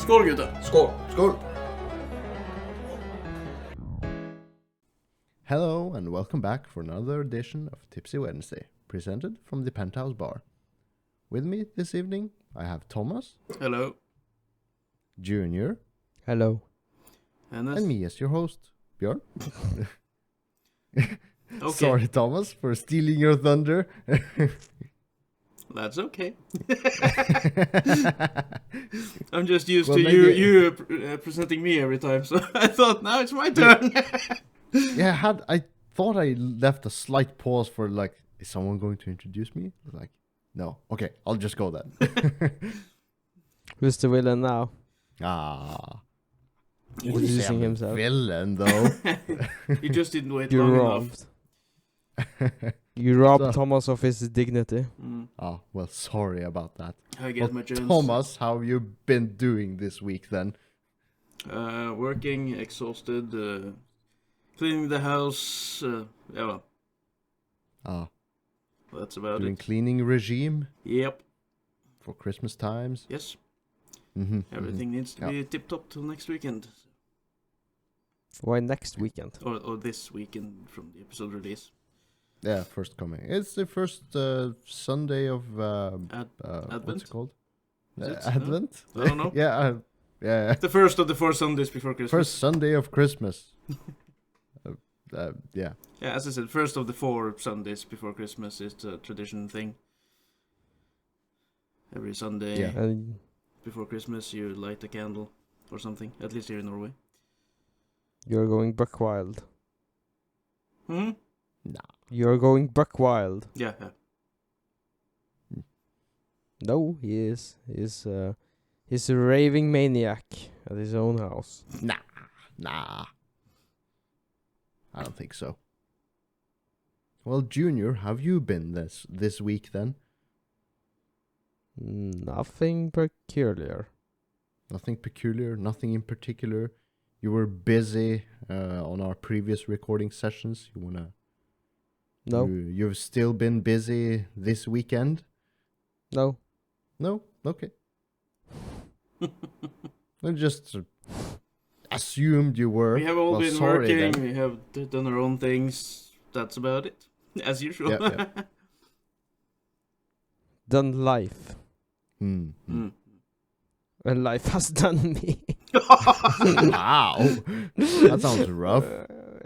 Skål gutta! Skål! Skål! Hello and welcome back for another edition of Tipsy Wednesday, presented from the Penthouse Bar. With me this evening, I have Thomas. Hello. Junior. Hello. And me as your host, Björn. Okay. Sorry, Thomas, for stealing your thunder. That's okay. I'm just used Well, to maybe- you presenting me every time, so I thought now it's my turn. Yeah, I thought I left a slight pause for like, is someone going to introduce me? Like, no. Okay, I'll just go then. Who's the villain now? Ah. Introducing himself. Villain, though. You just didn't wait You long robbed. You robbed So- Thomas of his dignity. enough. Oh, well, sorry about that. I get my Well, chance. Thomas, how have you been doing this week then? Working, exhausted, cleaning the house. Yeah, well, Ah, that's about doing it. cleaning regime Yep. for Christmas times. Yes. Mm-hmm. Everything needs to Yeah. be tip top till next weekend, Why next weekend? or this weekend from the episode release. Yeah, first coming. It's the first Sunday of Ad- what's Advent? it called? Is it? Advent? I don't know. yeah, yeah. The first of the 4 Sundays before Christmas. First Sunday of Christmas. Yeah. Yeah, as I said, first of the 4 Sundays before Christmas is the tradition thing. Every Sunday Yeah. And before Christmas, you light a candle or something. At least here in Norway. you're going buck wild. Hmm. Nah. You're going buck wild. Yeah. Yeah. No, he is. He's a raving maniac at his own house. Nah. I don't think so. Well, Junior, have you been this week then? Nothing peculiar. Nothing peculiar, nothing in particular. You were busy on our previous recording sessions. You wanna? No, You've still been busy this weekend? no. No? Okay. I just assumed you were. We have all Well, been sorry working. then. We have done our own things. That's about it, as usual. Yep, Done life. Hmm. Mm. And life has done me. Wow. That sounds rough.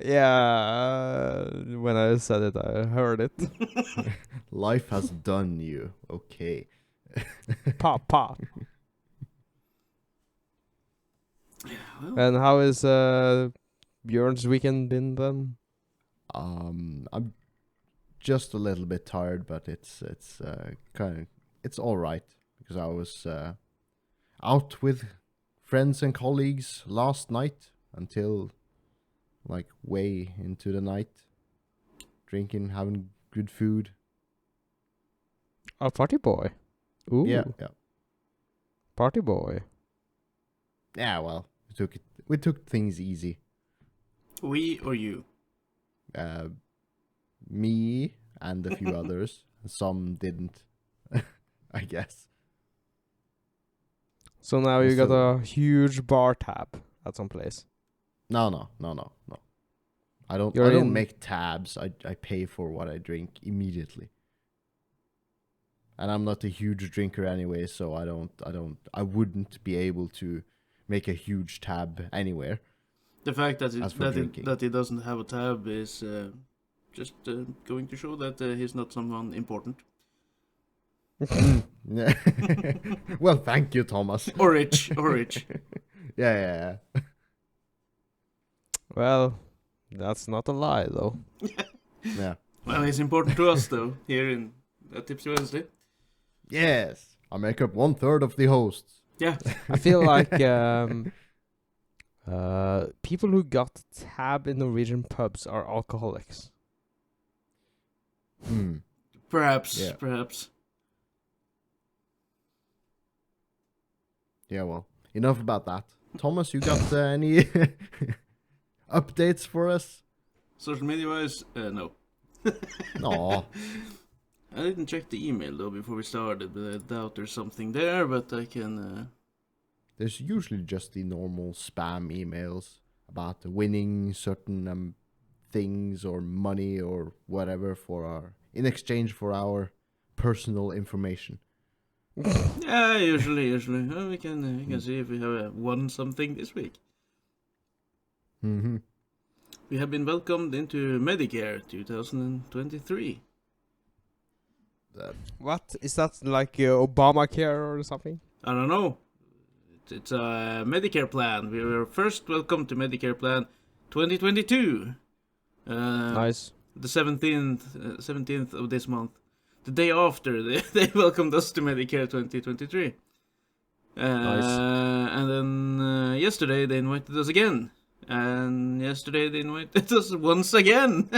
Yeah, when I said it, I heard it. Life has done you. Okay. Pop, pop. Well, And how is Björn's weekend been then? I'm just a little bit tired, but it's all right because I was out with friends and colleagues last night until like way into the night, drinking, having good food. A party boy. Ooh, Yeah. party boy. Yeah, well, we took things easy. we or you? Me and a few others. Some didn't, I guess. So now you got So- a huge bar tab at some place. No. I don't You're in- make tabs. I pay for what I drink immediately. And I'm not a huge drinker anyway, so I wouldn't be able to make a huge tab anywhere. The fact that As for drinking. that he doesn't have a tab is just going to show that he's not someone important Well, thank you, Thomas. or rich or rich. Yeah. Well, that's not a lie though. Yeah. Well, he's important to us though here in Tipsy Wednesday. Yes. I make up 1/3 of the hosts. Yeah. I feel like people who got tab in Norwegian pubs are alcoholics. Perhaps. Yeah. Perhaps. Yeah, well, enough about that. Thomas, you got any updates for us? Social media wise, no. No. I didn't check the email though before we started, but I doubt there's something there. But I can. there's usually just the normal spam emails about winning certain things or money or whatever in exchange for our personal information. Yeah, usually. Oh, we can see if we have won something this week. Mm-hmm. We have been welcomed into Medicare 2023. What is that, like Obamacare or something? I don't know. It's a Medicare plan. We were first welcome to Medicare plan 2022. Nice. The 17th of this month. The day after, they welcomed us to Medicare 2023. Nice. And then yesterday they invited us again. And yesterday they invited us once again.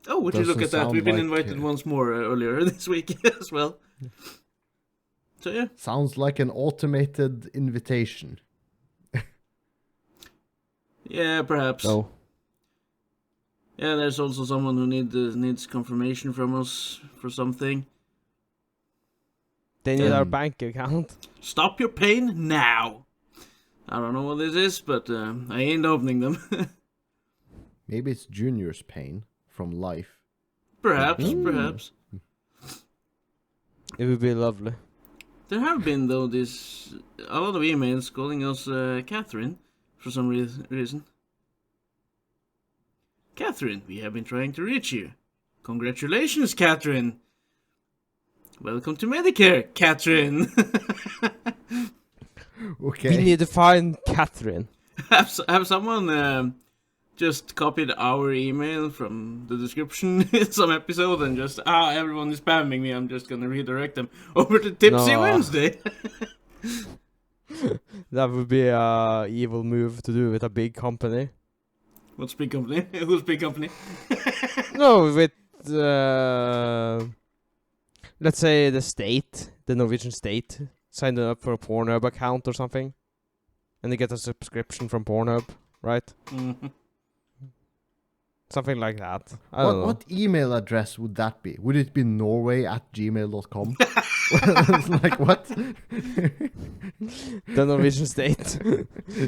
Oh, would you look at that? We've been invited once more earlier this week as well. So yeah. Sounds like an automated invitation. Yeah, perhaps. No. Yeah, there's also someone who needs confirmation from us for something. They need our bank account. Stop your pain now! I don't know what this is, but I ain't opening them. Maybe it's Junior's pain from life. Perhaps. It would be lovely. There have been, though, a lot of emails calling us Catherine for some reason. Catherine, we have been trying to reach you. Congratulations, Catherine. Welcome to Medicare, Catherine. Okay. We need to find Catherine. Have someone just copied our email from the description in some episode and just, everyone is spamming me, I'm just gonna redirect them over to Tipsy Wednesday. That would be a evil move to do with a big company. What's big company? Who's big company? No, with let's say the Norwegian state, signed up for a Pornhub account or something, and they get a subscription from Pornhub, right? Mm-hmm. Something like that. I don't know. What email address would that be? Would it be norway@gmail.com? It's like, what? The Norwegian state.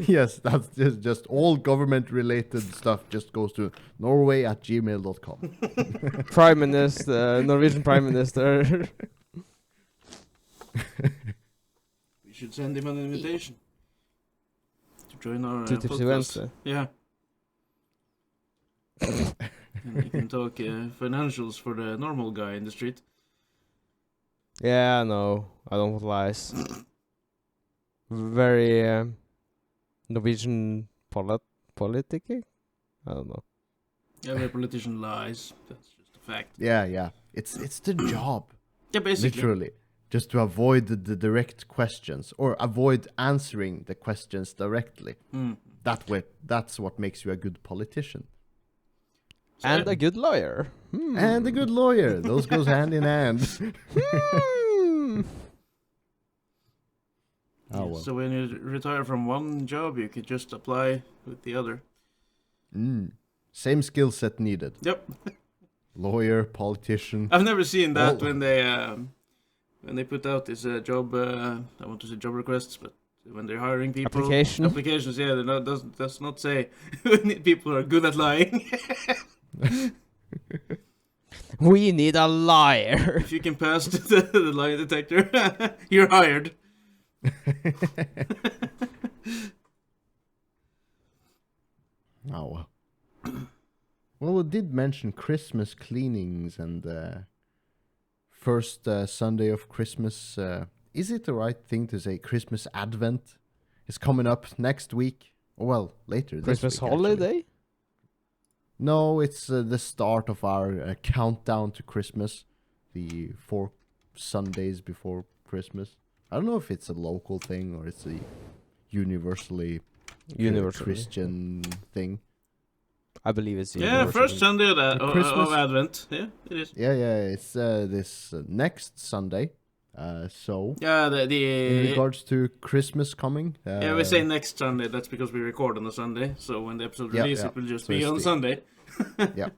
Yes, that's just all government-related stuff just goes to norway@gmail.com. Prime Minister, Norwegian Prime Minister. We should send him an invitation to join our To Tipsy podcast. Wednesday. Yeah. And we can talk financials for the normal guy in the street. Yeah, no, I don't want lies. Very Norwegian politicking? I don't know. Every politician lies. That's just a fact. Yeah. It's the job. Yeah, basically. Literally. Just to avoid the direct questions or avoid answering the questions directly. Mm. That's what makes you a good politician. So, And a good lawyer. And a good lawyer. Those goes hand in hand. Oh, well. So when you retire from one job, you could just apply with the other. Same skill set needed. Yep. Lawyer, politician. I've never seen that Oh. when they put out this job. I want to say job requests, but when they're hiring people, applications. Yeah, does not say we need people who are good at lying. We need a liar. If you can pass the lie detector, you're hired. Oh. Well, we did mention Christmas cleanings and first Sunday of Christmas. Is it the right thing to say Christmas Advent is coming up next week? Well, later this Christmas week, holiday? actually. No, it's the start of our countdown to Christmas. The 4 Sundays before Christmas. I don't know if it's a local thing or it's a universally Christian thing. I believe it's First Sunday of Advent. Yeah, it is. Yeah, it's this next Sunday. So yeah, in regards to Christmas coming. We say next Sunday. That's because we record on a Sunday. So when the episode releases, it will just be on Sunday. Yeah.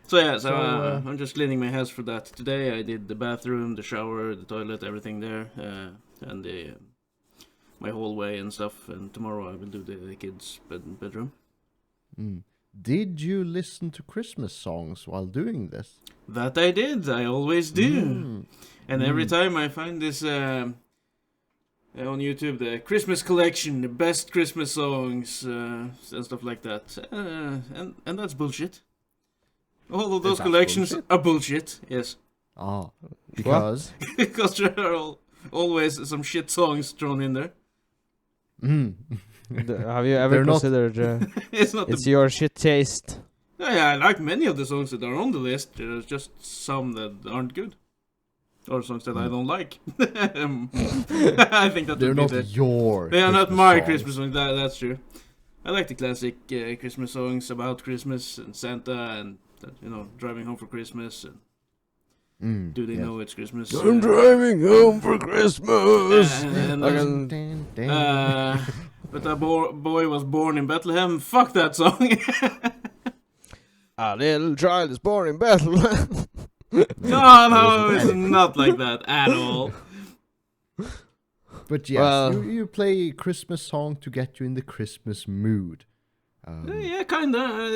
So I'm just cleaning my house for that. Today I did the bathroom, the shower, the toilet, everything there. and my hallway and stuff. And tomorrow I will do the kids' bedroom. Did you listen to Christmas songs while doing this? That I did. I always do. And every time I find this on YouTube, the Christmas collection, the best Christmas songs and stuff like that, and that's bullshit. All of those collections are bullshit. Yes. Oh, because because there are always some shit songs thrown in there. Have you ever considered it's your shit taste? Yeah, I like many of the songs that are on the list. There's just some that aren't good. Or songs that I don't like. I think that they're would not be your. They are Christmas not my songs. Christmas songs. That's true. I like the classic Christmas songs about Christmas and Santa and driving home for Christmas and do they know it's Christmas? I'm driving home for Christmas. But a boy was born in Bethlehem. Fuck that song. A little child is born in Bethlehem. No, it's not like that at all. But yes, you play a Christmas song to get you in the Christmas mood. Yeah, kinda.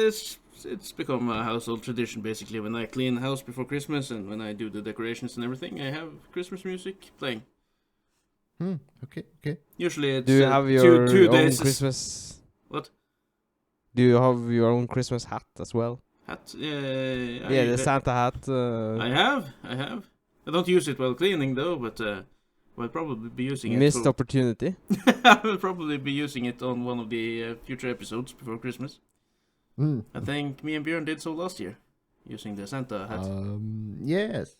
It's become a household tradition, basically. When I clean the house before Christmas and when I do the decorations and everything, I have Christmas music playing. Okay. Usually it's Do you have your two own days. Christmas? What? Do you have your own Christmas hat as well? Hat? The Santa hat. I have. I don't use it while cleaning though, but I'll probably be using it. Missed opportunity. I will probably be using it on one of the future episodes before Christmas. I think me and Björn did so last year, using the Santa hat. Yes.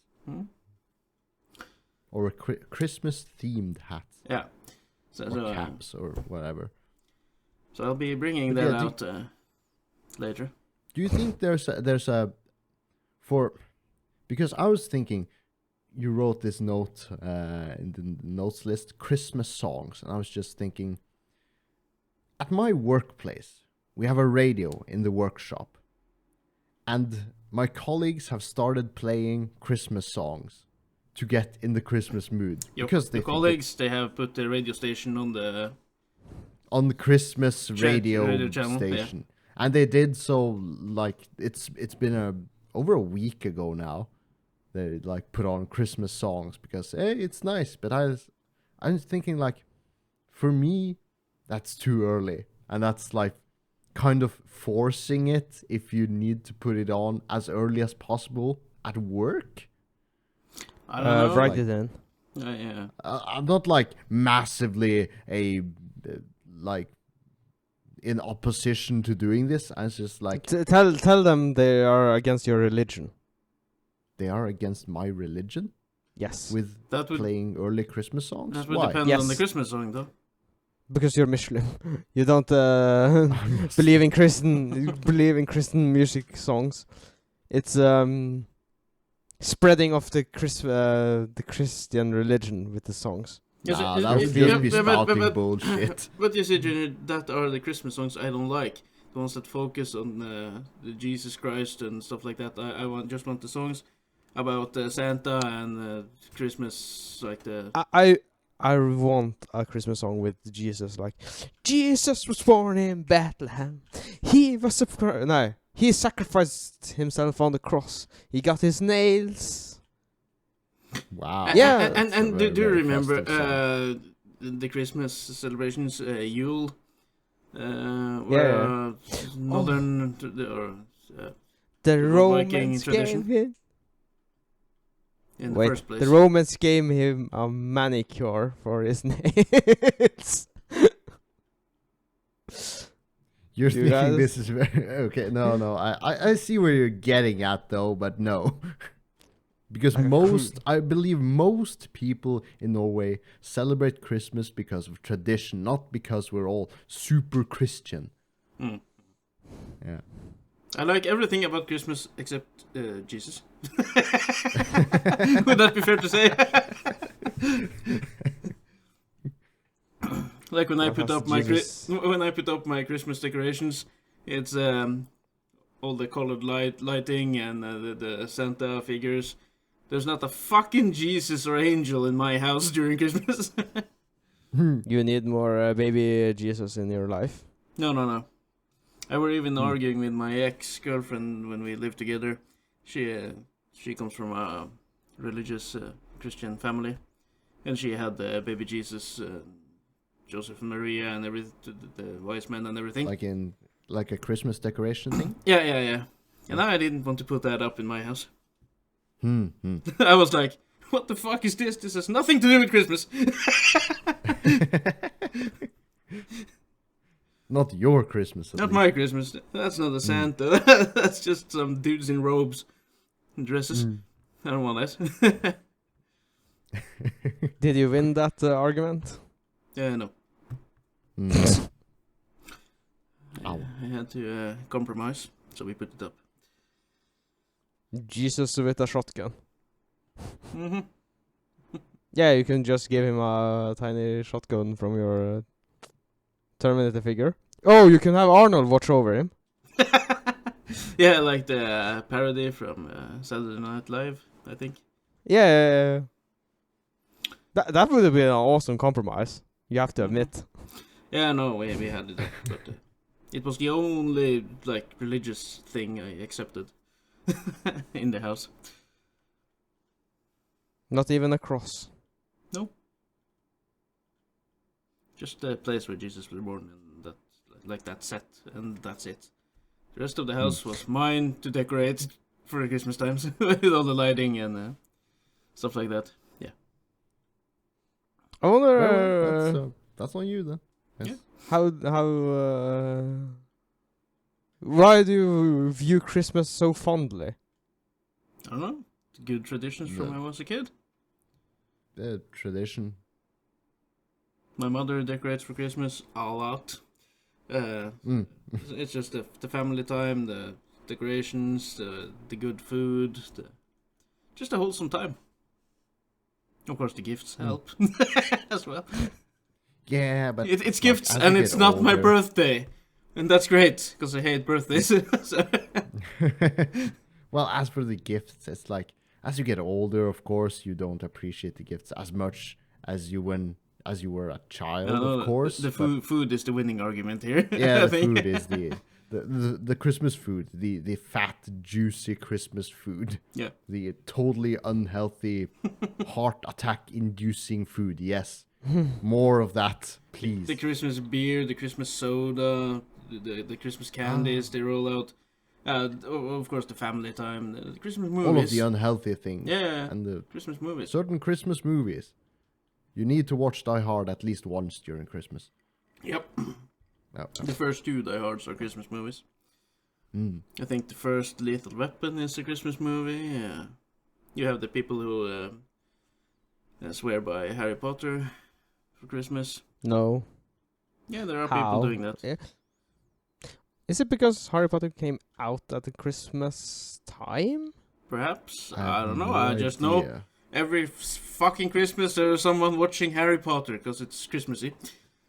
Or a Christmas-themed hat. Yeah. Or caps or whatever. So I'll be bringing that out later. Do you think there's a because I was thinking you wrote this note in the notes list, Christmas songs, and I was just thinking, at my workplace we have a radio in the workshop, and my colleagues have started playing Christmas songs to get in the Christmas mood. Because the colleagues, they have put the radio station on the Christmas radio channel, station. Yeah. And they did so, like, it's been over a week ago now. They, like, put on Christmas songs because, hey, it's nice. But I'm thinking, like, for me, that's too early. And that's, like, kind of forcing it if you need to put it on as early as possible at work. I don't know. Write it in. Yeah. I'm not, like, massively like, in opposition to doing this. I was just like, tell them they are against your religion. They are against my religion? Yes. With playing early Christmas songs? That would depend on the Christmas song, though. Because you're Muslim. You don't believe in Christian music songs. It's spreading of the Christian religion with the songs. Nah, that would just be spouting bullshit. But you see, Junior, that are the Christmas songs I don't like. The ones that focus on the Jesus Christ and stuff like that. I just want the songs about Santa and Christmas, like the... I want a Christmas song with Jesus, like, Jesus was born in Bethlehem. He sacrificed himself on the cross. He got his nails. Wow. Yeah. And do you remember the Christmas celebrations, Yule? Northern the Romans gave him. In the first place. The Romans gave him a manicure for his nails. You're thinking this is very... Okay, no. I see where you're getting at, though, but no. Because I believe most people in Norway celebrate Christmas because of tradition, not because we're all super Christian. Yeah. I like everything about Christmas except Jesus. Would that be fair to say? Like when I put up my Christmas decorations, it's all the colored lighting and the Santa figures. There's not a fucking Jesus or angel in my house during Christmas. You need more baby Jesus in your life. No. I were even arguing with my ex-girlfriend when we lived together. She comes from a religious Christian family, and she had the baby Jesus, Joseph and Maria, and the wise men and everything. Like a Christmas decoration thing. Yeah. And I didn't want to put that up in my house. Hmm. I was like, what the fuck is this? This has nothing to do with Christmas. Not your Christmas. Not my Christmas. That's not a Santa. That's just some dudes in robes and dresses. I don't want that. Did you win that argument? Yeah, no. Ow. I had to compromise, so we put it up. Jesus with a shotgun. Mm-hmm. Yeah, you can just give him a tiny shotgun from your Terminator figure. Oh, you can have Arnold watch over him. Yeah, like the parody from Saturday Night Live, I think. Yeah. That would have been an awesome compromise. You have to admit. Yeah, no, we had it up, but it was the only like religious thing I accepted in the house. Not even a cross. No. Just the place where Jesus was born, and that, like that set, and that's it. The rest of the house was mine to decorate for the Christmas times with all the lighting and stuff like that. Yeah. I wonder Well, that's on you then. Yes. Yeah. how why do you view Christmas so fondly? I don't know. Good traditions from when I was a kid. The tradition. My mother decorates for Christmas a lot. It's just the family time, the decorations, the good food, just a wholesome time. Of course, the gifts help as well. Yeah, but It's like, gifts, as and you it's get not my older- birthday, and that's great because I hate birthdays. So- Well, as for the gifts, it's like as you get older, of course, you don't appreciate the gifts as much as you were a child, of course. The but- food is the winning argument here. Yeah, I the think. food is the Christmas food, the fat, juicy Christmas food. Yeah. The totally unhealthy, heart attack inducing food. Yes. More of that, please. The Christmas beer, the Christmas soda, the Christmas candies they roll out. Of course, the family time, the Christmas movies. All of the unhealthy things. Yeah, And the Christmas movies. certain Christmas movies. You need to watch Die Hard at least once during Christmas. Yep. Oh, The first two Die Hards are Christmas movies. mm. I think the first Lethal Weapon is a Christmas movie. You have the people who swear by Harry Potter for Christmas. No. Yeah, there are How? people doing that. Yeah. Is it because Harry Potter came out at the Christmas time? Perhaps. I have don't know. no I just know idea. every fucking Christmas there's someone watching Harry Potter because it's Christmassy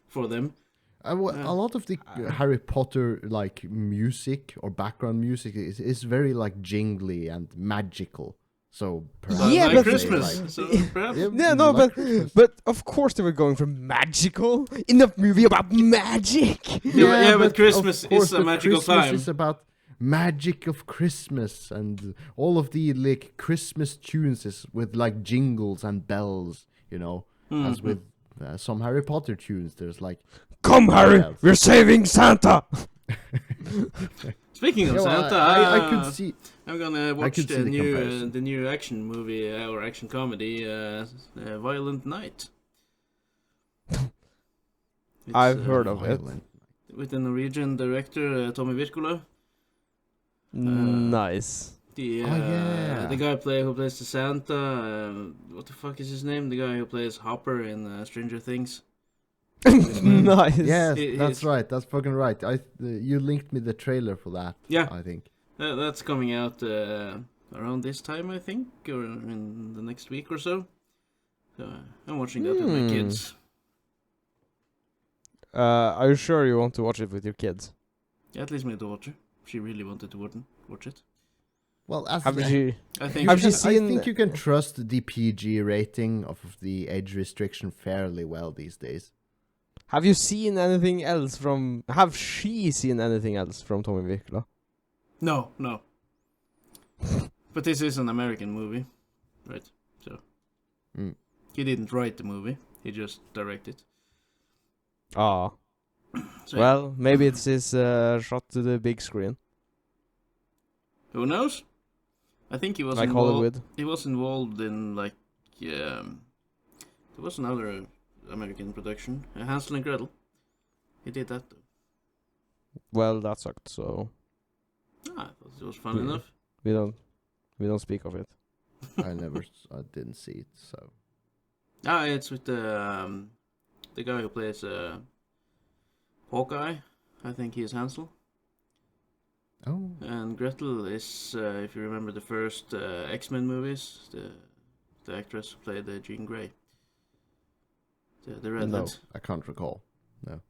for them. A lot of the Harry Potter like music or background music is very like jingly and magical. So perhaps Yeah, like but- Christmas. like- So perhaps. Yeah, no, like but Christmas. but of course they were going for magical in a movie about magic. Yeah, but of Christmas course is a the magical Christmas time. is about magic of Christmas and all of the like Christmas tunes is with like jingles and bells, you know, as with some Harry Potter tunes. There's like Come, Harry, Yeah. we're saving Santa. Speaking of Yeah, well, Santa, I could see. I'm gonna watch could see the the new comparison. the new action movie or action comedy, Violent Night. It's, I've heard of it. Violent. with the Norwegian director Tommy Wirkola. Nice. Yeah. The guy who plays the Santa. What the fuck is his name? The guy who plays Hopper in Stranger Things. Nice. Yes, It that's is- right. That's fucking right. You linked me the trailer for that. Yeah. I think. That's coming out around this time, I think, or in the next week or so. So I'm watching that with my kids. Are you sure you want to watch it with your kids? Yeah, at least my daughter. She really wanted to watch it. Well, as Have you I think Have you I seen- think you can trust the PG rating of the age restriction fairly well these days. have you seen anything else from? Have she seen anything else from Tommy Wirkola? no. But this is an American movie, right? So Mm. he didn't write the movie; he just directed. Ah, So, well, maybe it's his shot to the big screen, who knows? I think he was like involved. Hollywood. He was involved in like there was another American production, Hansel and Gretel. He did that though. Well, that sucked. So I thought it was fun Yeah. enough. we don't speak of it. I didn't see it, so. It's with the guy who plays Hawkeye. I think he is Hansel. Oh, And Gretel is, if you remember the first X-Men movies, the actress who played Jean Grey. The redhead. no, I can't recall. No.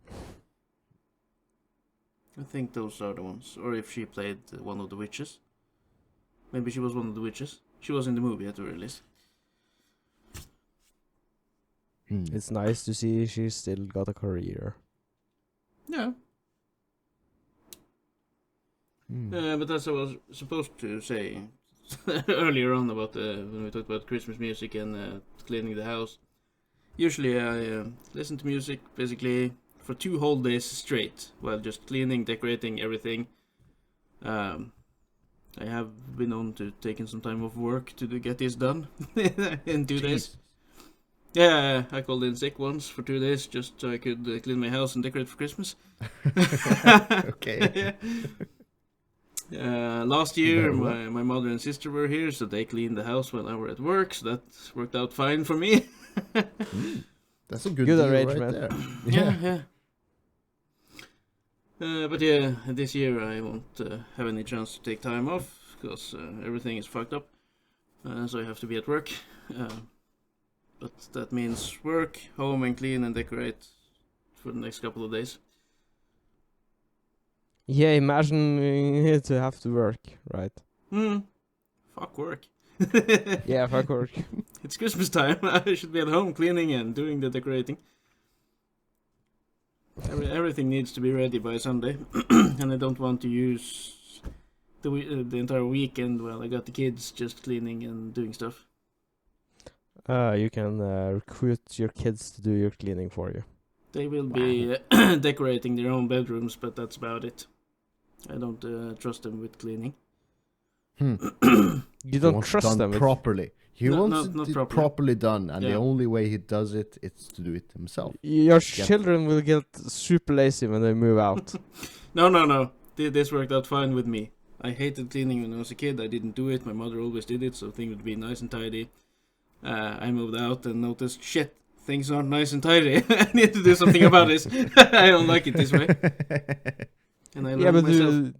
I think those are the ones. Or if she played one of the witches. Maybe she was one of the witches. She was in the movie at the very least. It's nice to see she's still got a career. Yeah. Hmm. But as I was supposed to say earlier on about when we talked about Christmas music and cleaning the house. Usually I listen to music basically for 2 whole days straight while just cleaning, decorating, everything. I have been on to taking some time off work to get this done in 2 days. Jesus. Yeah, I called in sick once for 2 days just so I could clean my house and decorate for Christmas. Okay. Last year, Very well. my mother and sister were here, so they cleaned the house when I were at work, so that worked out fine for me. That's a good Good deal arrangement. right there. Yeah. But yeah, this year I won't have any chance to take time off because everything is fucked up, so I have to be at work. But that means work, home, and clean and decorate for the next couple of days. Yeah, imagine to have to work, right? Fuck work. Yeah, fuck work. It's Christmas time. I should be at home cleaning and doing the decorating. Everything needs to be ready by Sunday, and I don't want to use the entire weekend while I got the kids just cleaning and doing stuff. You can recruit your kids to do your cleaning for you. They will be decorating their own bedrooms, but that's about it. I don't trust them with cleaning. You He don't wants it trust done them. properly. He No, wants not it properly. properly done, and Yeah. the only way he does it is to do it himself. Your children will get super lazy when they move out. No. This worked out fine with me. I hated cleaning when I was a kid. I didn't do it. My mother always did it, so things would be nice and tidy. I moved out and noticed, shit, things aren't nice and tidy. I need to do something about this. I don't like it this way. And I Yeah, learned but myself.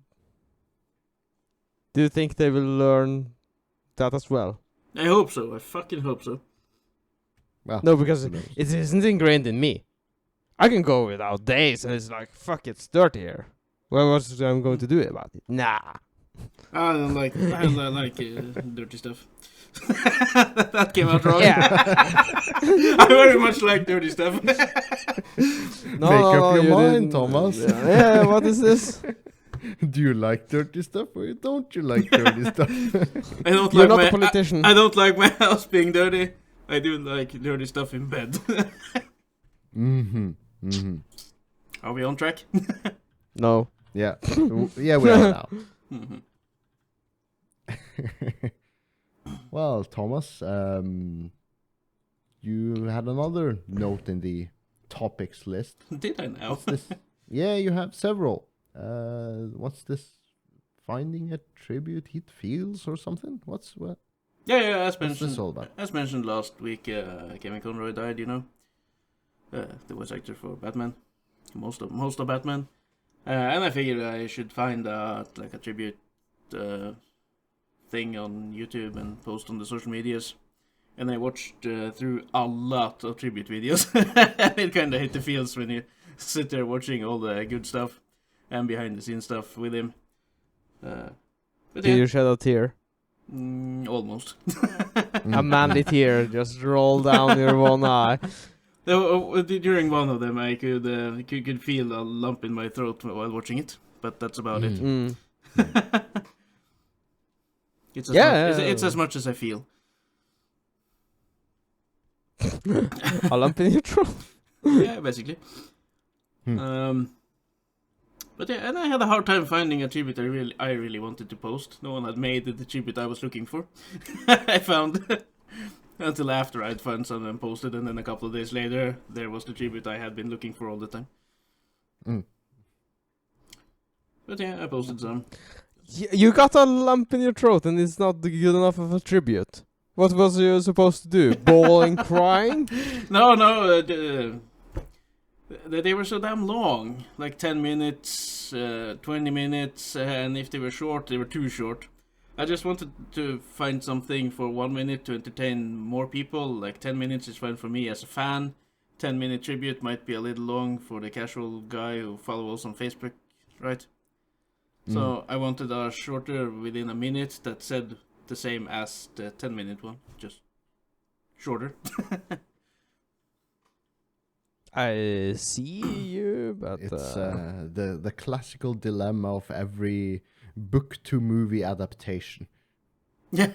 do you think they will learn that as well? I hope so. I fucking hope so. Well, No, because who knows? it isn't ingrained in me. I can go without days, and it's like, fuck, it's dirty here. Well, what's I'm going to do about it? Nah. I don't like dirty stuff. That came out wrong. Yeah. I very much like dirty stuff. No, Make up your you mind, didn't. Thomas. Yeah, what is this? Do you like dirty stuff or don't you like dirty stuff? I don't You're like not my a politician. I don't like my house being dirty. I do like dirty stuff in bed. Mm-hmm. Mm-hmm. Are we on track? No. Yeah. Yeah, we are now. Mhm. Well, Thomas, you had another note in the topics list. Did I now? What's this? Yeah, you have several. What's this? Finding a tribute he feels or something? What? Yeah, as What's mentioned. this all about? As mentioned last week, Kevin Conroy died. You know, the voice actor for Batman, most of Batman, and I figured I should find like a tribute thing on YouTube and post on the social medias. And I watched through a lot of tribute videos. It kind of hit the feels when you sit there watching all the good stuff and behind the scenes stuff with him. But Did yeah. you shed a tear? Almost. A manly tear just rolled down your one eye. During one of them, I could feel a lump in my throat while watching it, but that's about it. Mm. It's Yeah. it's as much as I feel. A lump in your throat. Yeah, basically. Hmm. But yeah, and I had a hard time finding a tribute I really wanted to post. No one had made the tribute I was looking for. I found until after I'd found some and posted, and then a couple of days later, there was the tribute I had been looking for all the time. Mm. But yeah, I posted some. You got a lump in your throat and it's not good enough of a tribute. What was you supposed to do? Bawl and crying? No, they were so damn long. Like 10 minutes, 20 minutes, and if they were short, they were too short. I just wanted to find something for 1 minute to entertain more people. Like 10 minutes is fine for me as a fan. 10-minute tribute might be a little long for the casual guy who follows us on Facebook, right? So I wanted a shorter within a minute that said the same as the 10-minute one, just shorter. I see you, but It's the classical dilemma of every book to movie adaptation. Yeah,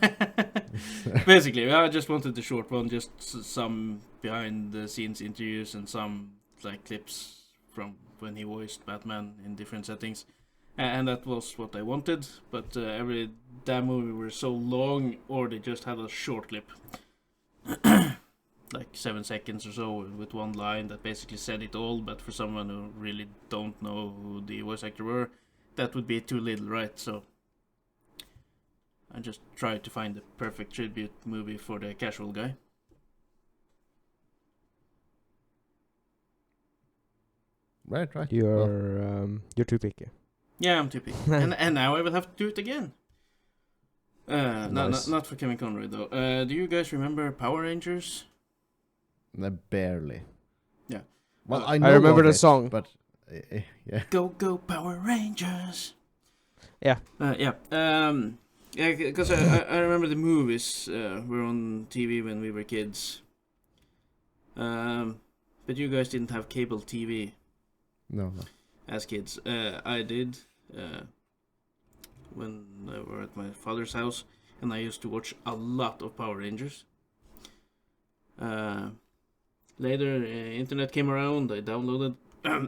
basically, I just wanted the short one, just some behind the scenes interviews and some like clips from when he voiced Batman in different settings, and that was what I wanted. But every damn movie were so long, or they just had a short clip, like 7 seconds or so, with one line that basically said it all. But for someone who really don't know who the voice actor were, that would be too little, right? So I just tried to find the perfect tribute movie for the casual guy. Right. you're too picky. Yeah, I'm too picky. and now I will have to do it again. Nice. Not for Kevin Conroy though. Do you guys remember Power Rangers? Barely. Yeah. Well, I I know remember of the it, song. but yeah. Go Power Rangers. Yeah. Yeah. Yeah, because I remember the movies were on TV when we were kids. But you guys didn't have cable TV No. as kids. I did when I were at my father's house, and I used to watch a lot of Power Rangers. Later, internet came around. I downloaded,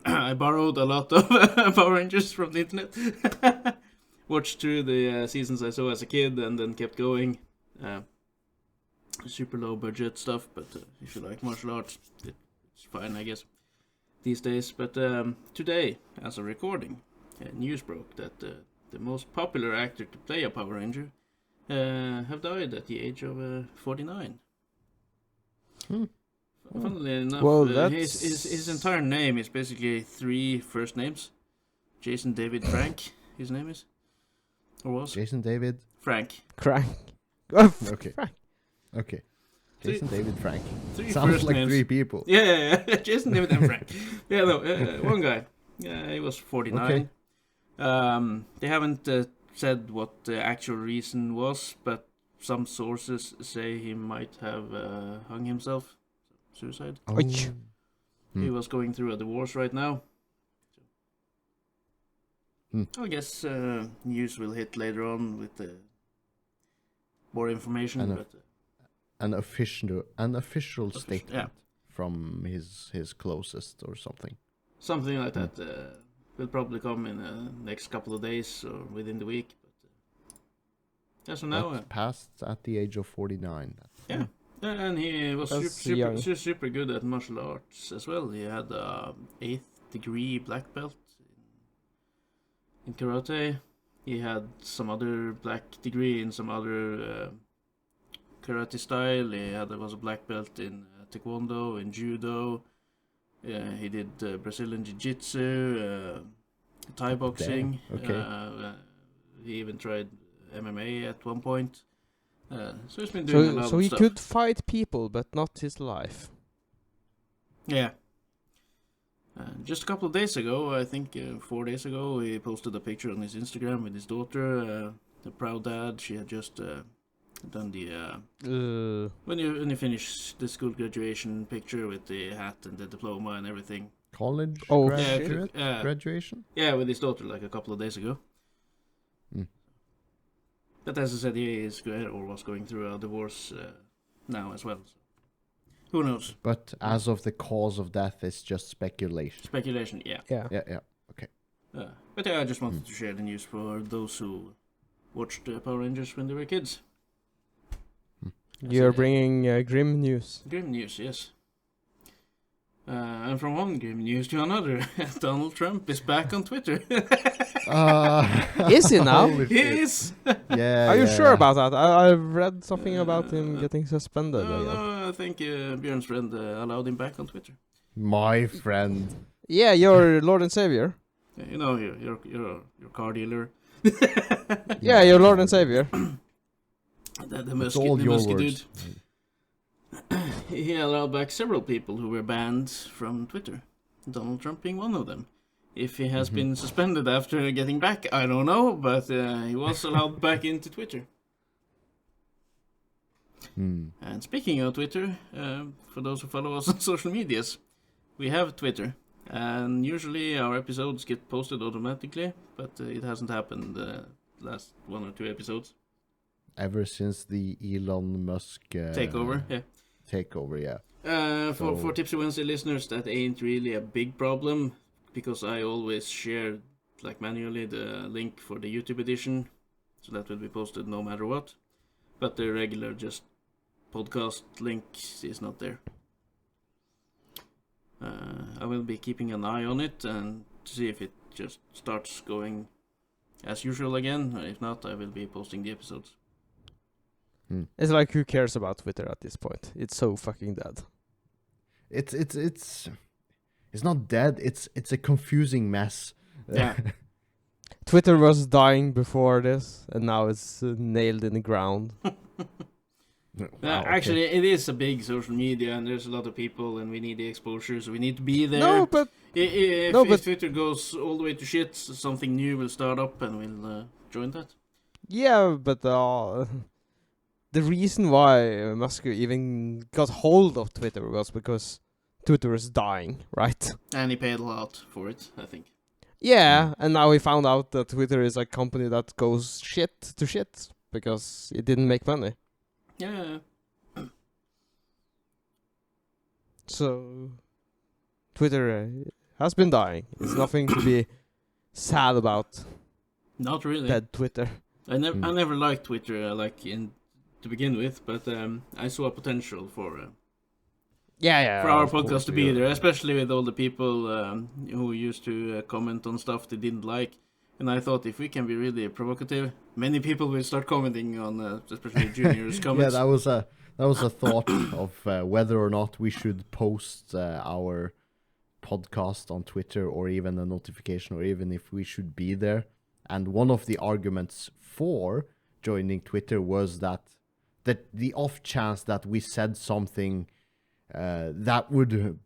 I borrowed a lot of Power Rangers from the internet. Watched through the seasons I saw as a kid, and then kept going. Super low budget stuff, but if you like martial arts, it's fine, I guess, these days. But today, as a recording, news broke that the most popular actor to play a Power Ranger have died at the age of 49. Funnily enough, Well, his entire name is basically 3 first names. Jason David Frank, his name is. Or was? Jason David. Frank. Crank. Oh, Okay. Frank. Okay. Jason David Frank. 3 Sounds first like names. 3 people. Yeah. Jason David and Frank. Yeah, no, one guy. Yeah, he was 49. Okay. They haven't said what the actual reason was, but some sources say he might have hung himself. Suicide. Oh. Ouch. He was going through a divorce right now. Hmm. I guess news will hit later on with more information. And but An official statement yeah. from his closest or something. Something like that will probably come in the next couple of days or within the week. But yeah, so now That passed at the age of 49. yeah, and he was That's young. super good at martial arts as well. He had a 8th degree black belt in karate. He had some other black degree in some other karate style. There was a black belt in taekwondo, in judo. He did Brazilian jiu-jitsu, Thai boxing. Damn, okay. He even tried MMA at one point. So he's been doing a lot So of he stuff. could fight people, but not his life. Yeah. Just a couple of days ago, I think 4 days ago, he posted a picture on his Instagram with his daughter the proud dad. She had just done the when you finish the school graduation picture with the hat and the diploma and everything. College Oh, graduation? Yeah, with his daughter like a couple of days ago. But as I said, he is or was going through a divorce now as well. So. Who knows? But as of the cause of death, it's just speculation. Speculation, yeah. Yeah. Yeah. Okay. But I just wanted to share the news for those who watched Power Rangers when they were kids. You're bringing grim news. Grim news, yes. And from one grim news to another, Donald Trump is back on Twitter. Is he now? He is! Yeah. Are you sure about that? I've read something about him getting suspended again. No, I think Björn's friend allowed him back on Twitter. My friend. Yeah, your Lord and Savior. Yeah, you know, your car dealer. Yeah, your Lord and Savior. The It's all your Musky words. dude. He allowed back several people who were banned from Twitter. Donald Trump being one of them. If he has been suspended after getting back, I don't know, but he was allowed back into Twitter. And speaking of Twitter, for those who follow us on social medias, we have Twitter. And usually our episodes get posted automatically, but it hasn't happened the last 1 or 2 episodes. Ever since the Elon Musk Takeover, yeah. Takeover, yeah. For Tipsy Wednesday listeners, that ain't really a big problem, because I always share, like manually, the link for the YouTube edition, so that will be posted no matter what. But the regular just podcast link is not there. I will be keeping an eye on it and to see if it just starts going as usual again. If not, I will be posting the episodes. It's like, who cares about Twitter at this point? It's so fucking dead. It's not dead. It's a confusing mess. Yeah. Twitter was dying before this, and now it's nailed in the ground. Actually, it is a big social media, and there's a lot of people, and we need the exposure, so we need to be there. No, but If Twitter goes all the way to shit, something new will start up, and we'll join that. yeah, but the reason why Musk even got hold of Twitter was because Twitter is dying, right? And he paid a lot for it, I think. Yeah, and now he found out that Twitter is a company that goes shit to shit because it didn't make money. Yeah. So Twitter has been dying. It's nothing to be sad about. Not really. Dead Twitter. I never liked Twitter, to begin with, but I saw a potential for for our podcast to be there, especially with all the people who used to comment on stuff they didn't like. And I thought, if we can be really provocative, many people will start commenting on, especially Junior's comments. Yeah, that was a thought of whether or not we should post our podcast on Twitter, or even a notification, or even if we should be there. And one of the arguments for joining Twitter was that the off chance that we said something that would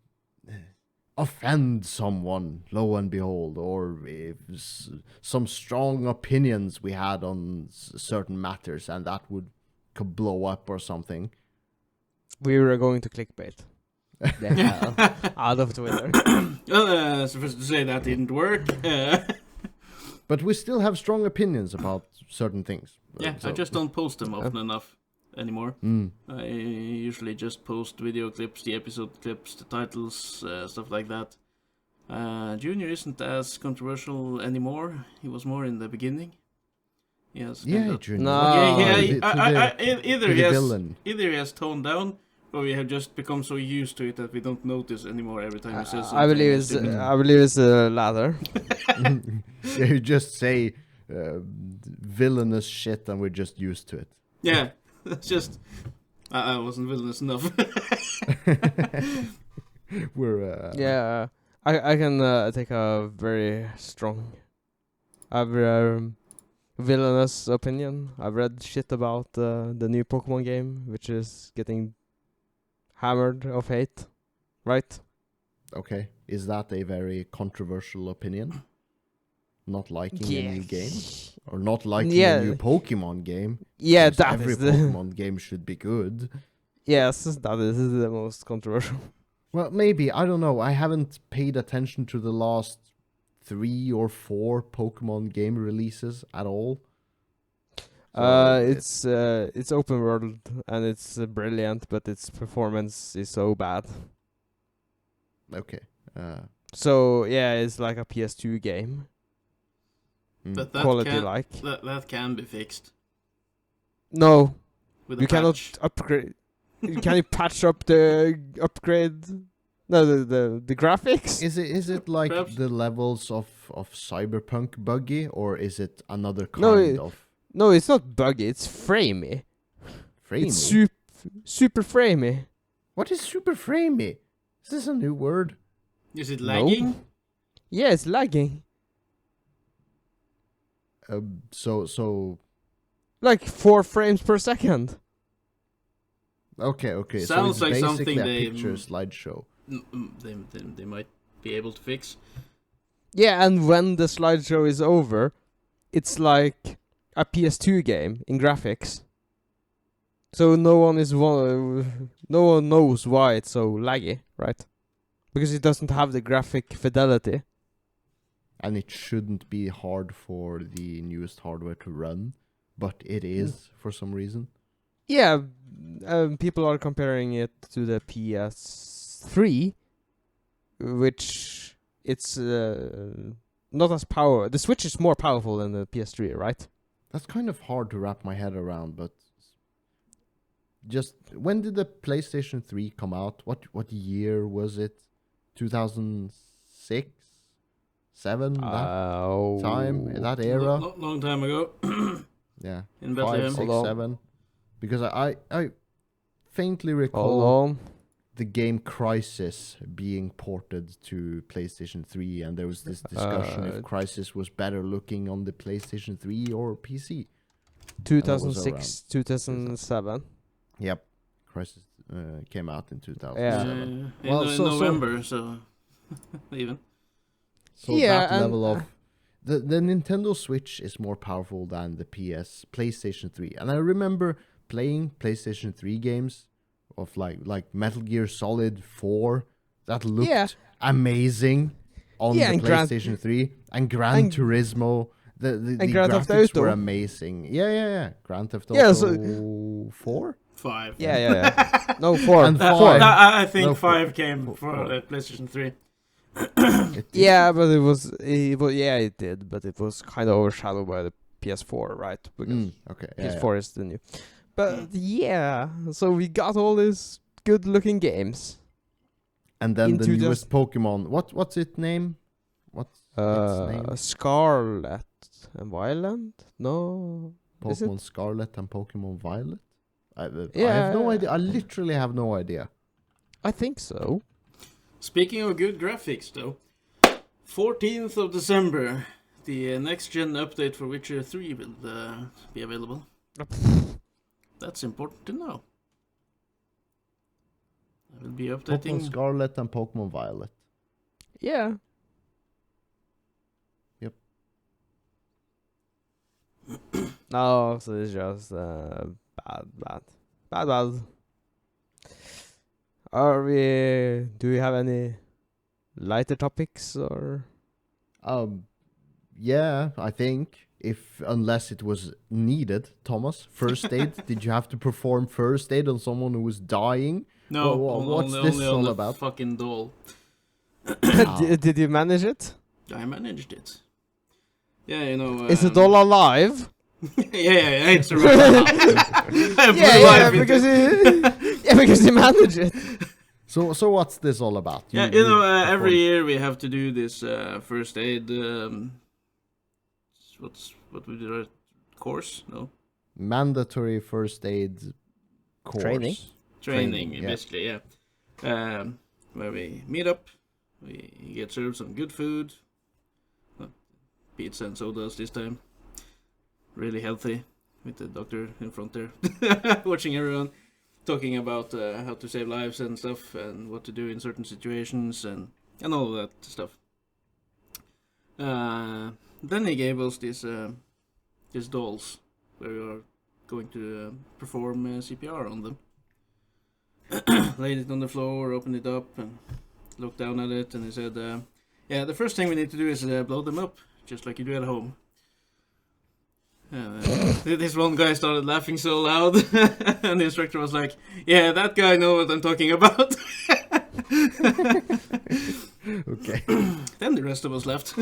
offend someone, lo and behold, or if some strong opinions we had on certain matters, and that could blow up or something. We were going to clickbait. Out of Twitter. Well, supposed to say that didn't work. But we still have strong opinions about certain things. Yeah, I just don't post them often enough anymore. I usually just post video clips, the episode clips, the titles, stuff like that. Junior isn't as controversial anymore. He was more in the beginning. Yes. Junior. No. Either he has toned down, or we have just become so used to it that we don't notice anymore every time he says something. I believe it's the latter. Yeah, you just say villainous shit, and we're just used to it. Yeah, it's just I wasn't villainous enough. We're yeah, I can take a very strong, villainous opinion. I've read shit about the new Pokemon game, which is getting hammered of hate, right? Okay, is that a very controversial opinion? not liking Yeah. a new game or not liking Yeah. a new Pokemon game. Yeah, Because that every is the Pokemon game should be good. yes, that is the most controversial. Well, maybe, I don't know. I haven't paid attention to the last 3 or 4 Pokemon game releases at all. So It's open world and it's brilliant, but its performance is so bad. okay. So yeah, it's like a PS2 game, But quality like. that can be fixed No, with a you cannot patch. upgrade. Can you patch up the upgrade? No, the graphics. Is it like Perhaps. the levels of Cyberpunk buggy, or is it another No, kind of No, it's not buggy. It's framey. framey? It's super framey. What is super framey? Is this a new word? Is it No. lagging? Yeah, it's lagging. So Like 4 frames per second. okay. So Sounds it's like basically something a they- picture slideshow. They might be able to fix. Yeah, and when the slideshow is over, it's like a PS2 game in graphics. So no one knows why it's so laggy, right? Because it doesn't have the graphic fidelity. And it shouldn't be hard for the newest hardware to run, but it is for some reason. Yeah, people are comparing it to the PS3, which it's not as power. The Switch is more powerful than the PS3, right? That's kind of hard to wrap my head around, but just when did the PlayStation 3 come out? What year was it? 2006? 7? That time? That era? Long time ago. Yeah. In 5, Bethlehem. 6, Hold on. 7. Because I faintly recall Hold on. the game Crisis being ported to PlayStation 3, and there was this discussion if Crisis was better looking on the PlayStation 3 or PC. 2006, 2007. Yep. Crisis came out in 2007. Yeah. In Well, so- November, so even. So Yeah, that and, level of the Nintendo Switch is more powerful than the PlayStation 3. And I remember playing PlayStation 3 games of like Metal Gear Solid 4 that looked amazing on the and PlayStation 3, and Gran Turismo. The Grand Theft graphics Auto. were amazing. Yeah. Grand Theft Auto Yeah, so- 4? 5. Yeah. No, 4. And 4. five. I think No, 5 came four. for the PlayStation 3. It did. Yeah, but it did, but it was kind of overshadowed by the PS4, right? Because Okay. PS4 is the new. But yeah, so we got all these good-looking games. And then the into newest Pokemon. What's its name? What's its name? Scarlet and Violet? No. Is it? Pokemon Scarlet and Pokemon Violet? I have no Yeah. idea. I literally have no idea. I think so. Speaking of good graphics, though, 14th of December, the next-gen update for Witcher 3 will be available. That's important to know. I will be updating. Pokemon Scarlet and Pokemon Violet. Yeah. Yep. No, so it's just bad. Do we have any lighter topics or? Yeah, I think unless it was needed, Thomas. First aid. Did you have to perform first aid on someone who was dying? No, What's only, this only all on the about? fucking doll. Did you manage it? I managed it. Yeah, you know. Is the doll alive? yeah, it's a real Because you managed it. So what's this all about? Yeah, you know, every year we have to do this first aid. What we do? Course? No. Mandatory first aid course. Training, yeah. basically, yeah. Where we meet up, we get served some good food, pizza and sodas this time. Really healthy, with the doctor in front there, watching everyone, talking about how to save lives and stuff, and what to do in certain situations, and all of that stuff. then he gave us these dolls where we were going to perform CPR on them. Laid it on the floor, opened it up, and looked down at it, and he said, "Yeah, the first thing we need to do is blow them up, just like you do at home." This one guy started laughing so loud, and the instructor was like, "Yeah, that guy knows what I'm talking about." Okay. Then the rest of us left.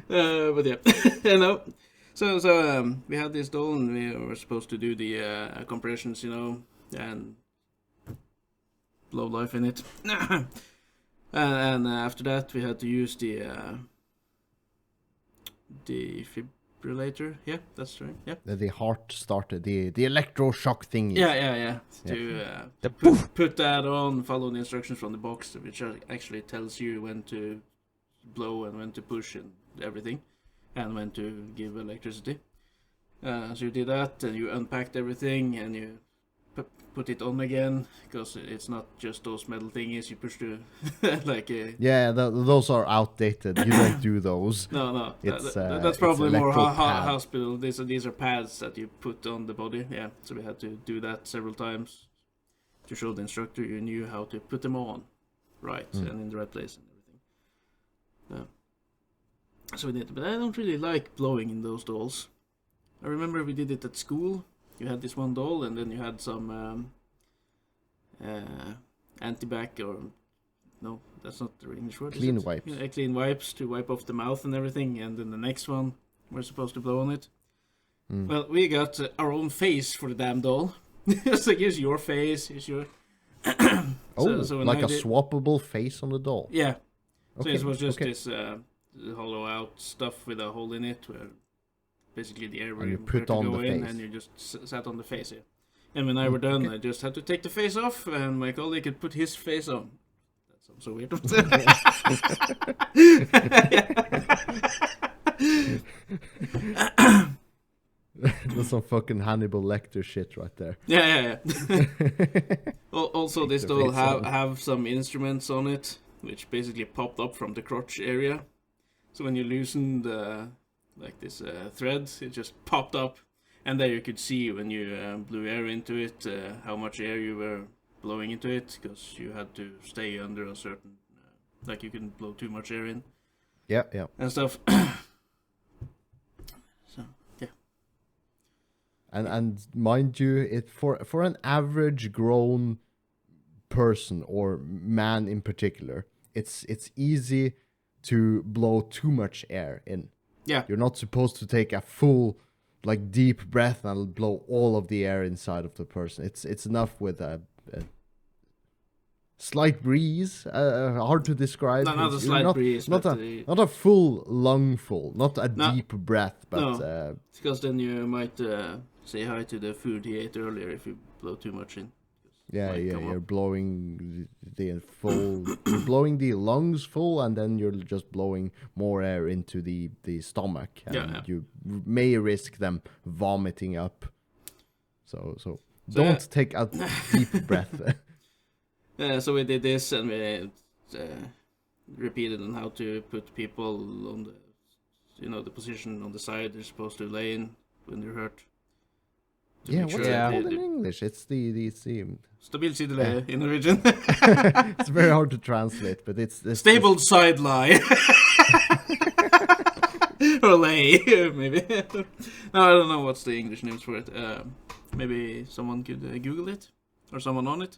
But yeah, no. So we had this doll, and we were supposed to do the compressions, and blow life in it. And after that, we had to use the defibrillator. Yeah, that's right. Yeah. The heart starter, the electroshock thing. Yeah. To put that on, follow the instructions from the box, which actually tells you when to blow and when to push and everything, and when to give electricity. So you did that, and you unpacked everything, and you put it on again, because it's not just those metal thingies you push to, like. Yeah, those are outdated. You don't do those. No. It's, that's probably it's more electro-pad. hospital. These are pads that you put on the body. Yeah, so we had to do that several times to show the instructor you knew how to put them on, right, and in the right place and everything. So we did, but I don't really like blowing in those dolls. I remember we did it at school. You had this one doll, and then you had some antibac, or no, that's not the English word. Clean wipes. Yeah, clean wipes to wipe off the mouth and everything, and then the next one we're supposed to blow on it. Well, we got our own face for the damn doll. So here's your face. Here's your. So like a swappable face on the doll. Yeah. Okay. So it was just this hollow out stuff with a hole in it, where basically the air where you you put on go the in, face. and you just sat on the face. Yeah. And when I were done, okay. I just had to take the face off, and my colleague could put his face on. That sounds so weird. That's some fucking Hannibal Lecter shit right there. Yeah. Also, this the doll face on. have some instruments on it, which basically popped up from the crotch area. So when you loosened this thread, it just popped up, and there you could see when you blew air into it how much air you were blowing into it, because you had to stay under a certain, like you couldn't blow too much air in. Yeah. And stuff. So yeah. And mind you, it for an average grown person or man in particular, it's easy to blow too much air in. Yeah. You're not supposed to take a full, like, deep breath and blow all of the air inside of the person. It's enough with a slight breeze. Hard to describe. Not a slight breeze, not but not a full lungful, not a deep breath, but no. Because then you might say hi to the food he ate earlier if you blow too much in. You're blowing the full, you're blowing the lungs full, and then you're just blowing more air into the stomach, and you may risk them vomiting up. So don't take a deep breath. So we did this, and we repeated on how to put people on the position on the side they're supposed to lay in when they're hurt. Yeah, what's it called in English? It's the Stabilside in Norwegian. It's very hard to translate, but it's Stable side lie. Or lay, maybe. No, I don't know what's the English names for it. Maybe someone could Google it, or someone on it.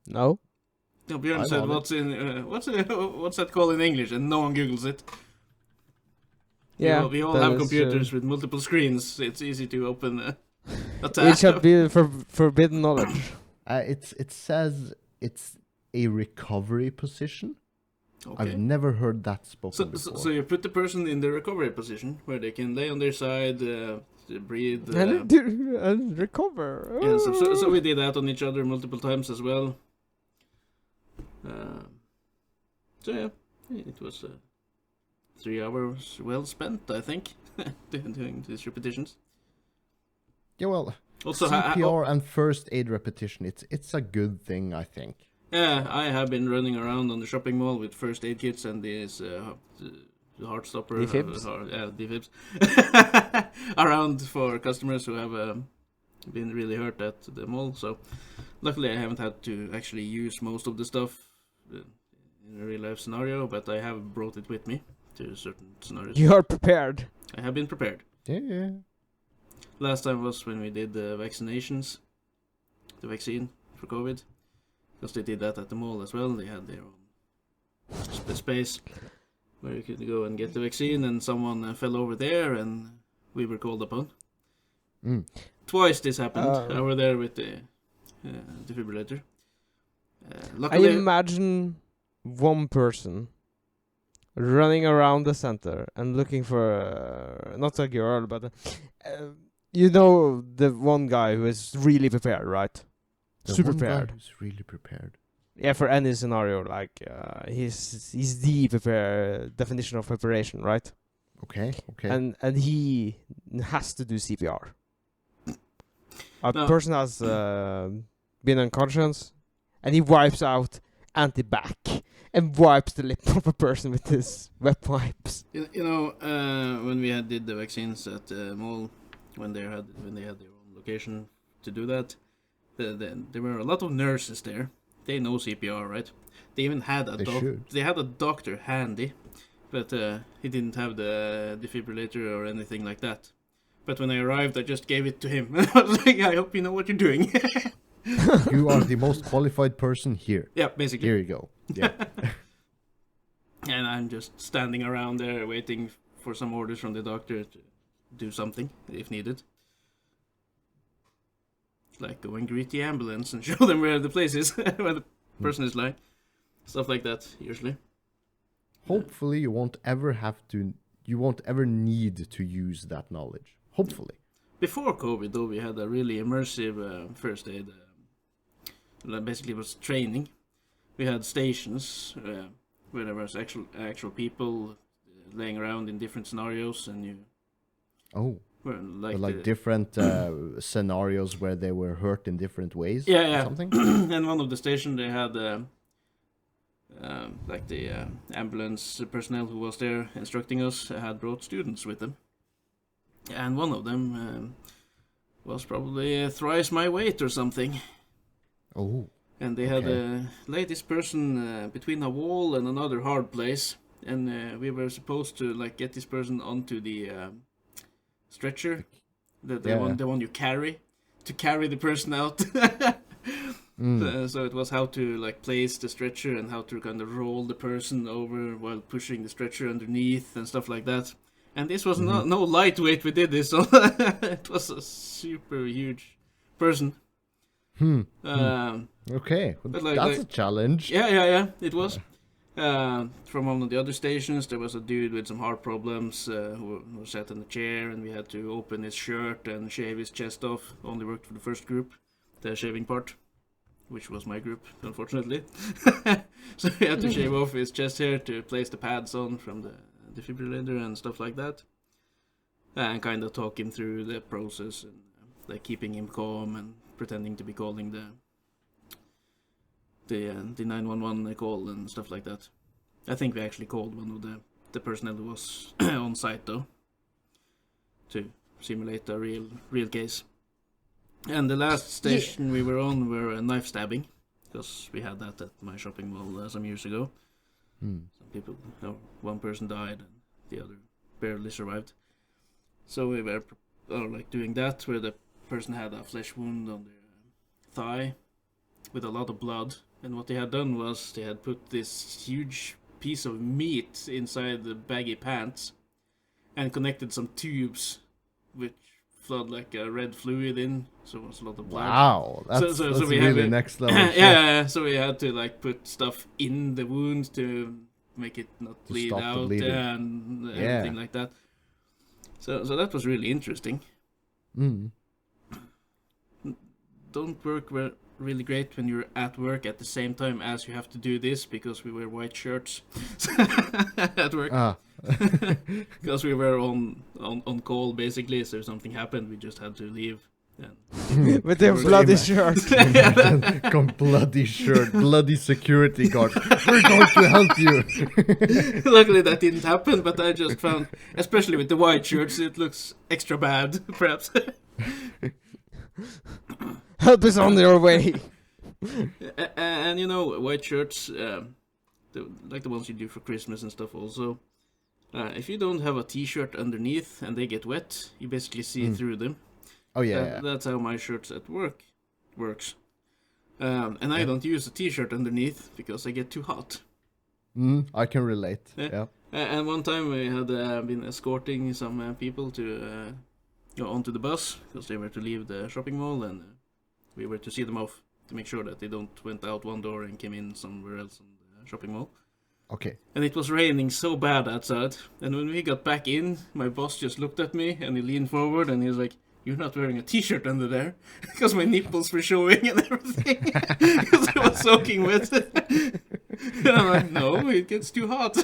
No. No, Björn said, "What's that called in English?" And no one Googles it. Yeah, we all have computers with multiple screens. It's easy to open a tab. It should be forbidden knowledge. It says it's a recovery position. Okay. I've never heard that spoken before. So you put the person in the recovery position where they can lay on their side, breathe, and recover. Yeah, so we did that on each other multiple times as well. So yeah, it was 3 hours well spent, I think, doing these repetitions. Yeah, well, Also, CPR and first aid repetition, it's a good thing, I think. Yeah, I have been running around on the shopping mall with first aid kits and this the heart stopper, Defibs? defibs, around for customers who have been really hurt at the mall. So luckily, I haven't had to actually use most of the stuff in a real life scenario, but I have brought it with me to certain scenarios. You are prepared. I have been prepared. Yeah. Last time was when we did the vaccinations, the vaccine for COVID, because they did that at the mall as well. They had their own space where you could go and get the vaccine, and someone fell over there, and we were called upon. Mm. Twice this happened. I were there with the defibrillator. Luckily, I imagine one person running around the center and looking for not a girl, but you know the one guy who is really prepared, right? The Super one guy prepared. who's really prepared. Yeah, for any scenario, like he's the definition of preparation, right? Okay. And he has to do CPR. A No. person has been unconscious, and he wipes out anti-bac and wipes the lip of a person with his wet wipes. you know, when we did the vaccines at the mall, when they had their own location to do that, there were a lot of nurses there. They know CPR, right? They even had they had a doctor handy, but he didn't have the defibrillator or anything like that. But when I arrived, I just gave it to him. I was like, I hope you know what you're doing. You are the most qualified person here. Yeah, basically. Here you go. Yeah. And I'm just standing around there waiting for some orders from the doctor to do something if needed. Like go and greet the ambulance and show them where the place is, where the person is lying. Stuff like that, usually. Hopefully you won't ever need to use that knowledge. Hopefully. Before COVID, though, we had a really immersive first aid. That basically was training. We had stations where there was actual people laying around in different scenarios, and you. Oh. Were Like different scenarios where they were hurt in different ways. Yeah. Or something. And one of the station they had like the ambulance personnel who was there instructing us had brought students with them, and one of them was probably thrice my weight or something. Oh. And they had laid this person between a wall and another hard place, and we were supposed to like get this person onto the stretcher, the one you carry, to carry the person out. So it was how to like place the stretcher and how to kind of roll the person over while pushing the stretcher underneath and stuff like that. And this was no lightweight. We did this, so it was a super huge person. Okay, but that's a challenge. Yeah, it was. From one of the other stations, there was a dude with some heart problems who sat in a chair, and we had to open his shirt and shave his chest off. Only worked for the first group, the shaving part, which was my group, unfortunately. So we had to shave off his chest hair to place the pads on from the defibrillator and stuff like that, and kind of talk him through the process and like keeping him calm and pretending to be calling the 911 call and stuff like that. I think we actually called one of the personnel who was on site though, to simulate a real case. And the last station we were on were a knife stabbing, because we had that at my shopping mall some years ago. Some people, one person died and the other barely survived. So we were like doing that, where the person had a flesh wound on their thigh with a lot of blood. And what they had done was they had put this huge piece of meat inside the baggy pants and connected some tubes which flood like a red fluid in, so it was a lot of blood. Wow, that's we really had next level. yeah, so we had to like put stuff in the wound to make it not bleed out and everything like that. So that was really interesting. Don't work really great when you're at work at the same time as you have to do this, because we wear white shirts at work. Because we were on call basically, so if something happened we just had to leave And With their We're bloody gonna- shirt. Come bloody shirt, bloody security guard. We're going to help you. Luckily that didn't happen, but I just found, especially with the white shirts, it looks extra bad, perhaps. Help is on your way. And you know, white shirts, like the ones you do for Christmas and stuff also, if you don't have a t-shirt underneath and they get wet, you basically see through them. Oh yeah. That's how my shirts at work works. And I don't use a t-shirt underneath because I get too hot. I can relate. Yeah. Yeah. And one time we had been escorting some people to go onto the bus because they were to leave the shopping mall, and we were to see them off to make sure that they don't went out one door and came in somewhere else in the shopping mall. Okay. And it was raining so bad outside. And when we got back in, my boss just looked at me and he leaned forward and he was like, "You're not wearing a t-shirt under there," because my nipples were showing and everything because I was soaking wet. And I'm like, "No, it gets too hot."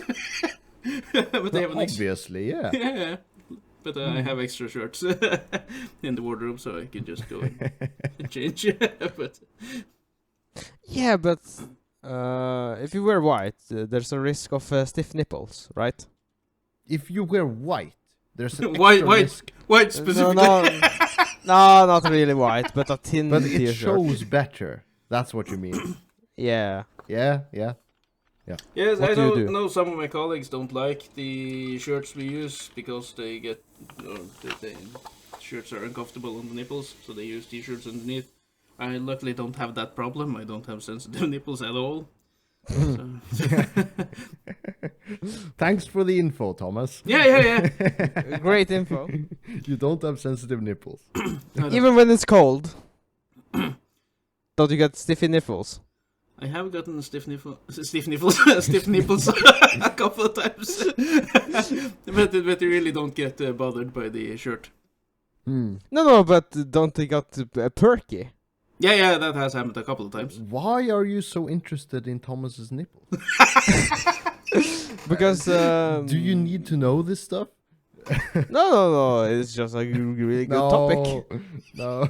But they have an extra. Obviously, yeah. Yeah, but I have extra shirts in the wardrobe, so I can just go and change. But Yeah, but if you wear white, there's a risk of stiff nipples, right? If you wear white, there's an White- extra white- risk, white No, specifically. no, not really white, but a thin but it t-shirt. shows better. That's what you mean. Yeah. Yeah. Yes, What I do you do? know some of my colleagues don't like the shirts we use because they get the shirts are uncomfortable on the nipples, so they use t-shirts underneath. I luckily don't have that problem. I don't have sensitive nipples at all. So. Thanks for the info, Thomas. Yeah. Great info. You don't have sensitive nipples. Even when it's cold. Don't you get stiffy nipples? I have gotten stiff nipples a couple of times, but you really don't get bothered by the shirt. No, but don't they got perky? Yeah, that has happened a couple of times. Why are you so interested in Thomas's nipples? Because Do you need to know this stuff? No, it's just like a really good topic. No.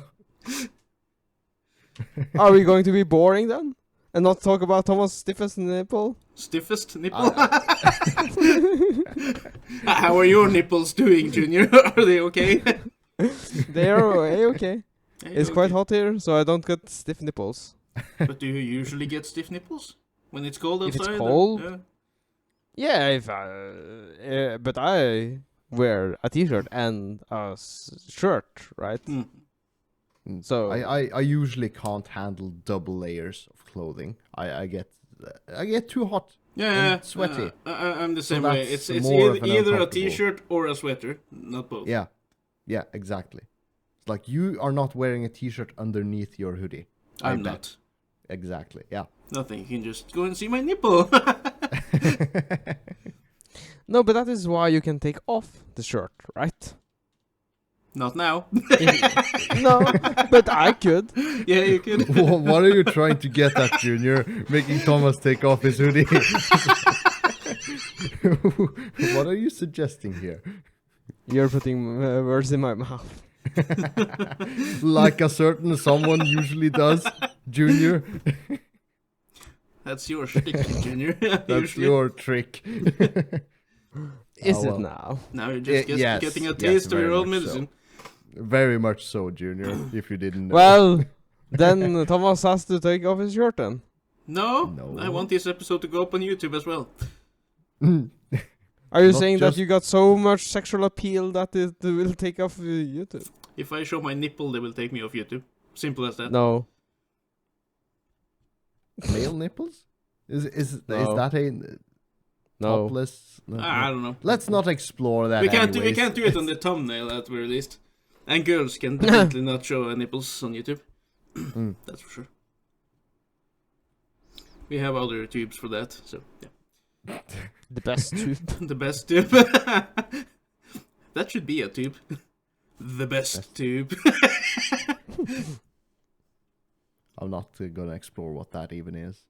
Are we going to be boring then? And not talk about Thomas' stiffest nipple? Stiffest nipple? How are your nipples doing, Junior? Are they okay? They are okay. Hey, It's quite hot here, so I don't get stiff nipples. But do you usually get stiff nipples when it's cold If outside? it's cold? Yeah. Yeah, but I wear a t-shirt and a shirt, right? So I usually can't handle double layers of clothing. I get too hot. Yeah, sweaty. I'm the So same way. that's It's more of an either a uncomfortable- t-shirt or a sweater, not both. Yeah, exactly. It's like you are not wearing a t-shirt underneath your hoodie. I I'm bet. not. Exactly. Yeah. Nothing. You can just go and see my nipple. no, but that is why you can take off the shirt, right? Not now. No, but I could. Yeah, you could. What are you trying to get at, Junior? Making Thomas take off his hoodie? What are you suggesting here? You're putting words in my mouth. Like a certain someone usually does, Junior? That's your shtick, Junior. That's Usually. your trick. Is well. it now? Now you're just Yes, getting a yes, taste of very your own much so. medicine. Very much so, Junior, if you didn't know. Well, then Thomas has to take off his shirt then. No, No. I want this episode to go up on YouTube as well. Are you Not saying just- that you got so much sexual appeal that it will take off YouTube? If I show my nipple, they will take me off YouTube. Simple as that. No. Male nipples? Is No. that a No. topless? No, I no. don't know. Let's not explore that. We can't do anyways. it on the thumbnail at very least. And girls can definitely not show nipples on YouTube. That's for sure. We have other tubes for that, so yeah. The best tube. The best tube. That should be a tube. The best tube. I'm not gonna explore what that even is.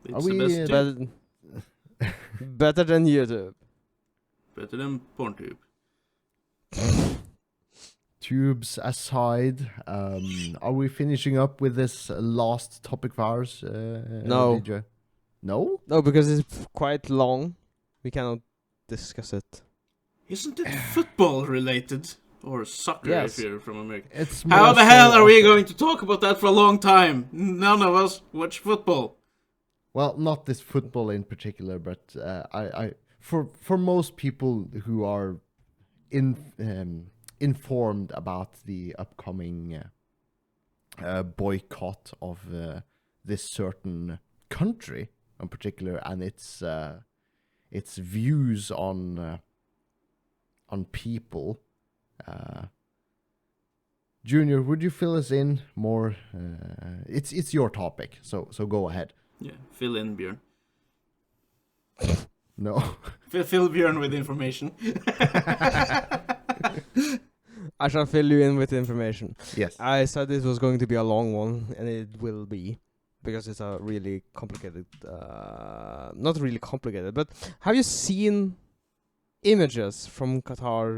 It's Are the we, best tube. Better than YouTube. Better than porn tube. tubes aside, are we finishing up with this last topic of ours? No. DJ? No? No, because it's quite long. We cannot discuss it. Isn't it football related? Or soccer Yes. if you're from America. It's How more the hell so are we of- going to talk about that for a long time? None of us watch football. Well, not this football in particular, but for most people who are informed about the upcoming boycott of this certain country in particular, and its views on people. Junior, would you fill us in more? It's your topic, so go ahead. Yeah, fill in, Björn. No. Fill Björn with information. I shall fill you in with information. Yes. I said this was going to be a long one, and it will be, because it's a really complicated, not really complicated, but have you seen images from Qatar?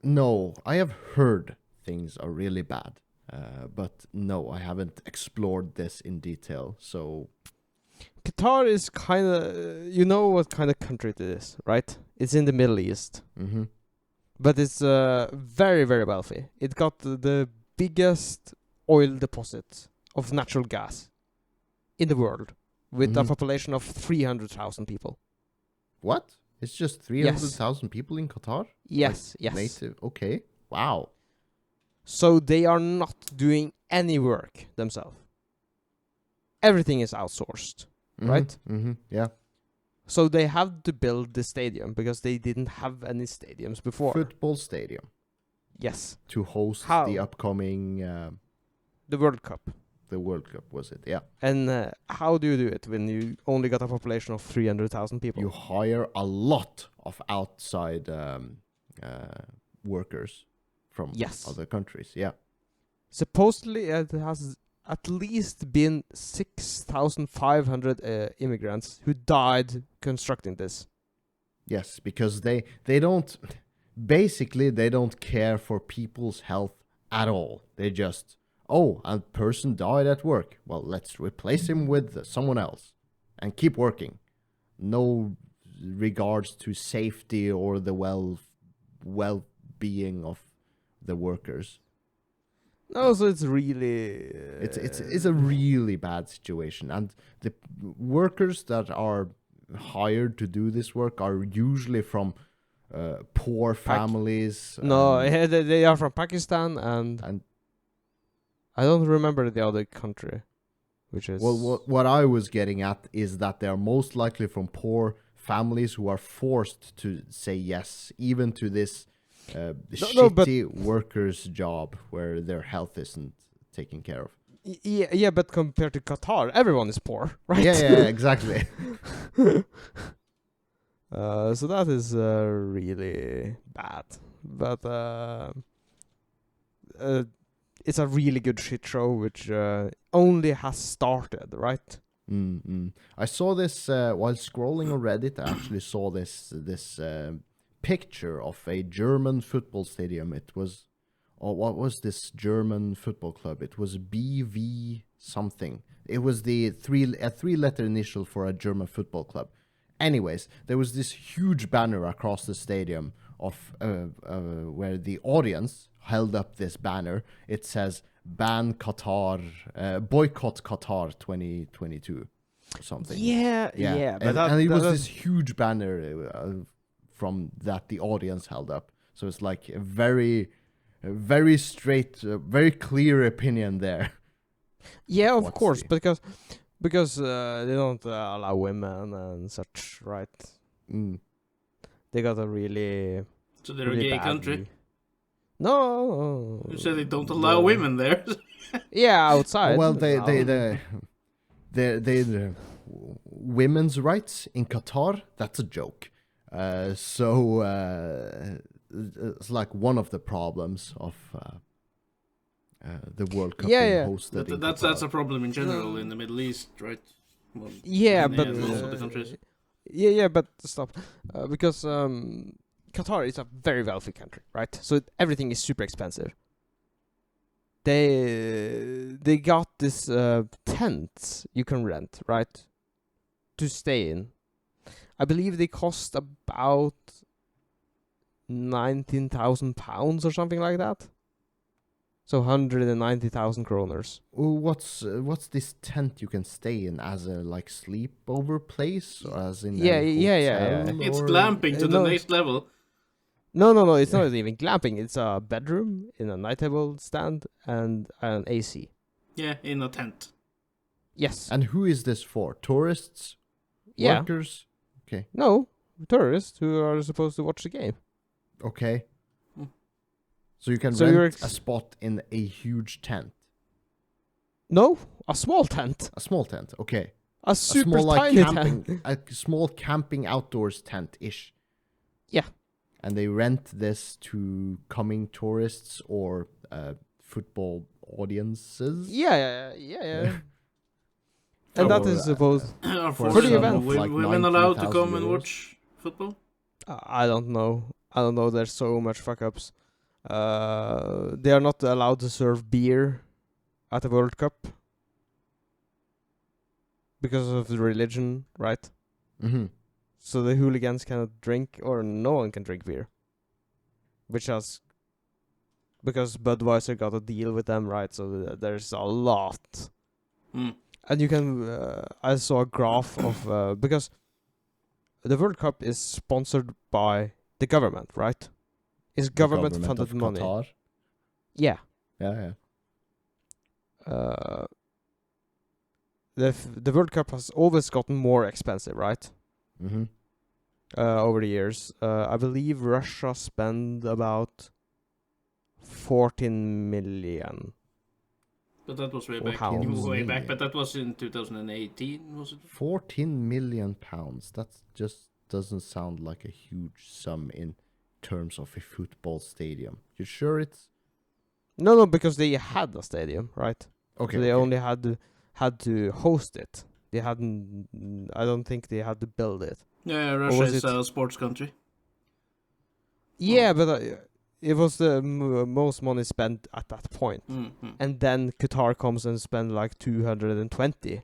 No, I have heard things are really bad, but no, I haven't explored this in detail. So Qatar is kind of, you know what kind of country it is, right? It's in the Middle East, but it's very, very wealthy. It got the biggest oil deposit of natural gas in the world, with a population of 300,000 people. What? It's just 300,000 people in Qatar? Yes, Like yes. Native. Okay. Wow. So they are not doing any work themselves. Everything is outsourced, right? Yeah. So they have to build the stadium because they didn't have any stadiums before. Football stadium Yes, to host How? the upcoming the World Cup. the World Cup, was it? Yeah. And how do you do it when you only got a population of 300,000 people? You hire a lot of outside workers from Yes. other countries. Yeah. Supposedly it has at least been 6,500 immigrants who died constructing this. Yes, because they don't they don't care for people's health at all. They just, oh, a person died at work. Well, let's replace him with someone else and keep working. No regards to safety or the well-being of the workers. No, so it's really... It's a really bad situation, and the workers that are hired to do this work are usually from poor families. No, they are from Pakistan and I don't remember the other country, which is... Well, what I was getting at is that they are most likely from poor families who are forced to say yes, even to this shitty worker's job where their health isn't taken care of. Yeah, but compared to Qatar, everyone is poor, right? Yeah, exactly. So that is really bad. But it's a really good shit show, which only has started, right? I saw this while scrolling on Reddit. I actually saw this picture of a German football stadium. It was, what was this German football club? It was BV something. It was a three-letter initial for a German football club. Anyways, there was this huge banner across the stadium of where the audience held up this banner. It says "Ban Qatar, boycott Qatar 2022" or something. Yeah. But and it was this huge banner from that the audience held up. So it's like a very straight, very clear opinion there. Yeah, of What's course, the- because they don't allow women and such, right? They got a really... So they're a really gay bad country. view. No. You said they don't allow women there. Yeah, outside. Well, No. the women's rights in Qatar, that's a joke. So it's like one of the problems of the World Cup being hosted in That's Qatar. a problem in general in the Middle East, right? Well, Yeah, in but most of the countries. yeah, but stop, because Qatar is a very wealthy country, right? So everything is super expensive. They got this tents you can rent, right? To stay in. I believe they cost about £19,000 or something like that. So 190,000 kroners. Oh, what's this tent you can stay in as a like sleepover place or as in Yeah, a yeah. hotel, It's or- glamping to the no. next level. No, it's not even glamping. It's a bedroom in a night table stand and an AC. Yeah, in a tent. Yes. And who is this for? Tourists? Yeah. Workers? Okay. No, tourists who are supposed to watch the game. Okay. Hmm. So you can So you're rent a spot in a huge tent. No, a small tent. A small tent, okay. A super a small, like, tiny camping, tent. a small camping outdoors tent-ish. Yeah. And they rent this to coming tourists or football audiences. Yeah. And that Or, is supposed... Are For the foreign event. Like women allowed to 19,000 come and euros. watch football? I don't know. There's so much fuck-ups. They are not allowed to serve beer at the World Cup. Because of the religion, right? Mm-hmm. So the hooligans cannot drink, or no one can drink beer. Because Budweiser got a deal with them, right? So there's a lot. Hmm. And you can, I saw a graph of, because the World Cup is sponsored by the government, right? It's government funded money. Qatar. Yeah. Yeah. The World Cup has always gotten more expensive, right? Mm-hmm. Over the years. I believe Russia spent about 14 million. But that was way Or back. pounds. You were way back, Million. but that was in 2018, was it? 14 million pounds. That just doesn't sound like a huge sum in terms of a football stadium. You sure it's No, because they had a stadium, right? okay? So they okay. only had to host it. They hadn't. I don't think they had to build it. Yeah, Russia was is it? a sports country. Yeah, but it was the most money spent at that point. Mm-hmm. And then Qatar comes and spend like 220.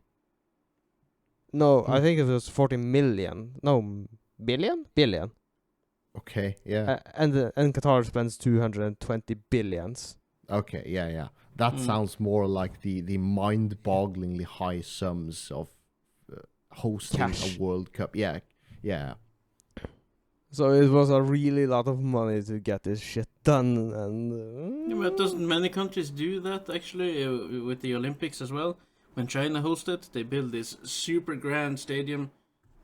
No, I Hmm. think it was 40 million. No, billion. Okay, yeah. And Qatar spends 220 billions. Okay, yeah. That Mm. sounds more like the mind-bogglingly high sums of hosting Cash. a World Cup. Yeah. So it was a really lot of money to get this shit done, and Yeah, but doesn't many countries do that actually with the Olympics as well? When China hosted, they built this super grand stadium,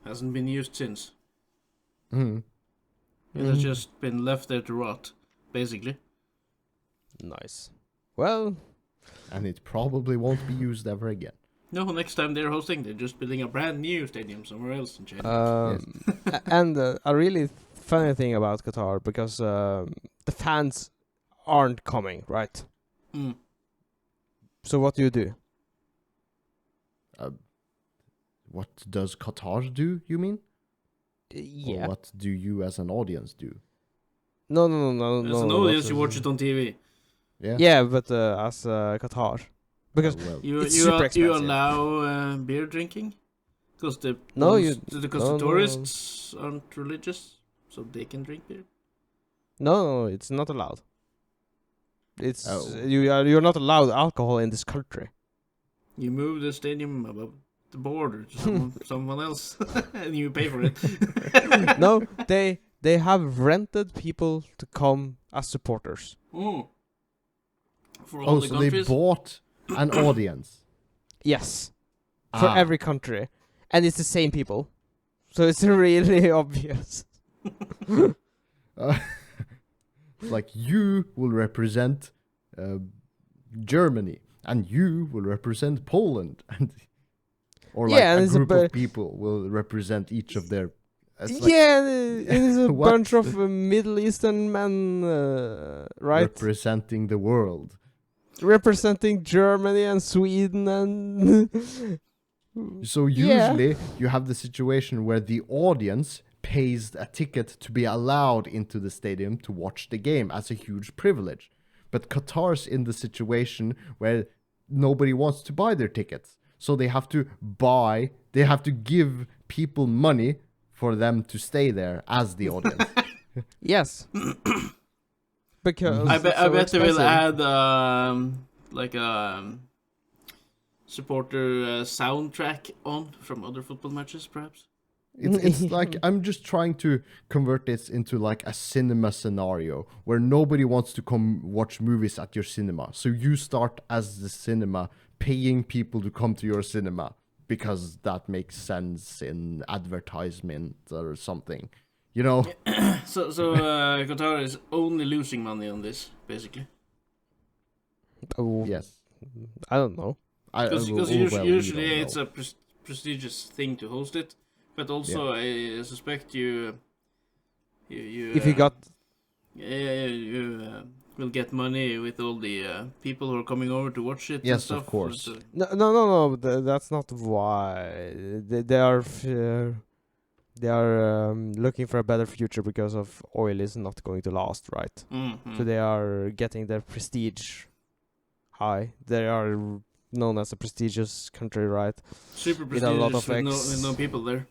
hasn't been used since. Mm. It has just been left there to rot, basically. nice. Well, And it probably won't be used ever again. No, next time they're hosting, they're just building a brand new stadium somewhere else in China. and a really funny thing about Qatar, because the fans aren't coming, right? Mm. So what do you do? What does Qatar do, you mean? Yeah. Or what do you as an audience do? No. As an audience, you watch it on TV. Yeah? Yeah, but as Qatar, because Well, It's super You expensive. allow beer drinking? Because the No, the tourists aren't religious, so they can drink beer. no, it's not allowed. It's Oh. you're not allowed alcohol in this country. You move the stadium above the border to someone else, and you pay for it. No, they have rented people to come as supporters. Mm. For all the so they countries. bought an audience. Yes, for Ah. every country, and it's the same people, so it's really obvious. Like you will represent Germany, and you will represent Poland, and or like Yeah, and a it's a group bu- of people will represent each of their. It's like Yeah, it is a What? bunch of Middle Eastern men, right? representing the world. Representing Germany and Sweden and So Yeah. usually you have the situation where the audience pays a ticket to be allowed into the stadium to watch the game as a huge privilege. But Qatar's in the situation where nobody wants to buy their tickets. So they have to give people money for them to stay there as the audience. Yes. Because I it's bet so they will expensive. add like a supporter soundtrack on from other football matches, perhaps. It's like I'm just trying to convert this into like a cinema scenario where nobody wants to come watch movies at your cinema. So you start as the cinema paying people to come to your cinema because that makes sense in advertisement or something. You know? So Qatar is only losing money on this, basically. Oh, Yes. I don't know. Because well, usually we don't it's know. a prestigious thing to host it, but also I suspect you If you got will get money with all the people who are coming over to watch it. Yes, and stuff. of course. So, no, that's not why they are. They are looking for a better future because of oil is not going to last, right? mhm. So they are getting their prestige high. They are known as a prestigious country, right? Super With a lot prestigious of with no people there.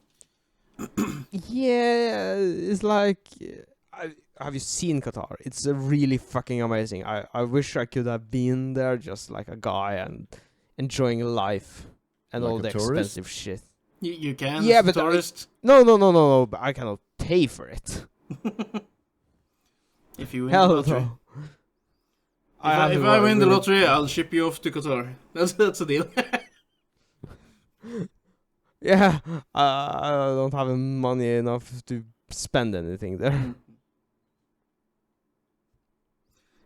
Yeah, it's like. Have you seen Qatar? It's really fucking amazing. I wish I could have been there just like a guy and enjoying life and Like all a the tourist? expensive shit. You can, Yeah, as a but tourist, No, but I cannot pay for it. if you win the Hell lottery. no. If I win the lottery, I'll ship you off to Qatar. That's a deal. Yeah, I don't have money enough to spend anything there.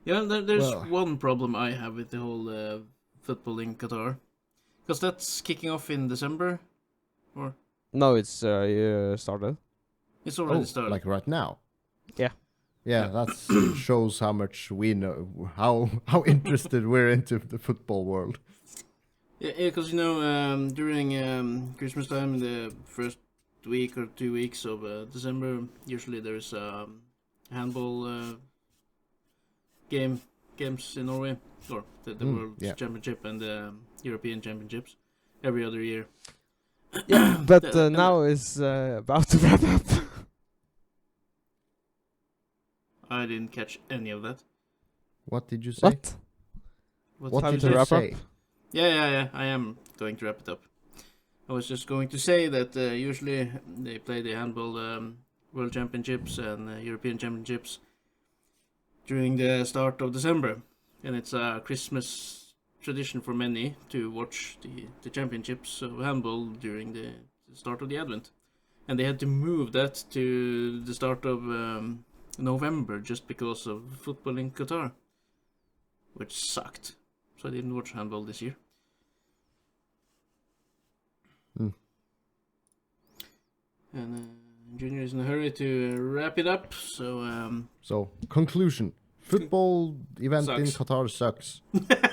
Yeah, there's Well. one problem I have with the whole football in Qatar, because that's kicking off in December, or No, it's started. it's already Oh, started. like right now. Yeah. Yeah, that shows how much we know, how interested we're into the football world. Yeah, because during Christmas time, in the first week or 2 weeks of December, usually there's handball games in Norway, or the World yeah. Championship and the European Championships every other year. Yeah, but And now it's about to wrap up. I didn't catch any of that. What did you say? What Time did to you wrap say? up? Yeah. I am going to wrap it up. I was just going to say that usually they play the handball World Championships and European Championships during the start of December, and it's a Christmas tradition for many to watch the championships of handball during the start of the Advent, and they had to move that to the start of November just because of football in Qatar, which sucked. So I didn't watch handball this year. And Junior is in a hurry to wrap it up, so So, conclusion. Football event in Sucks. Qatar sucks.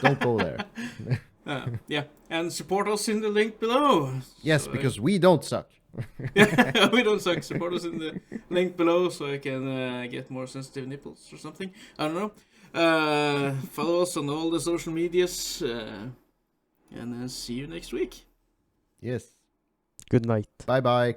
Don't go there. yeah, and support us in the link below. Yes, So, because we don't suck. yeah, we don't suck. Support us in the link below so I can get more sensitive nipples or something. I don't know. Follow us on all the social medias, and see you next week. Yes. Good night. Bye bye.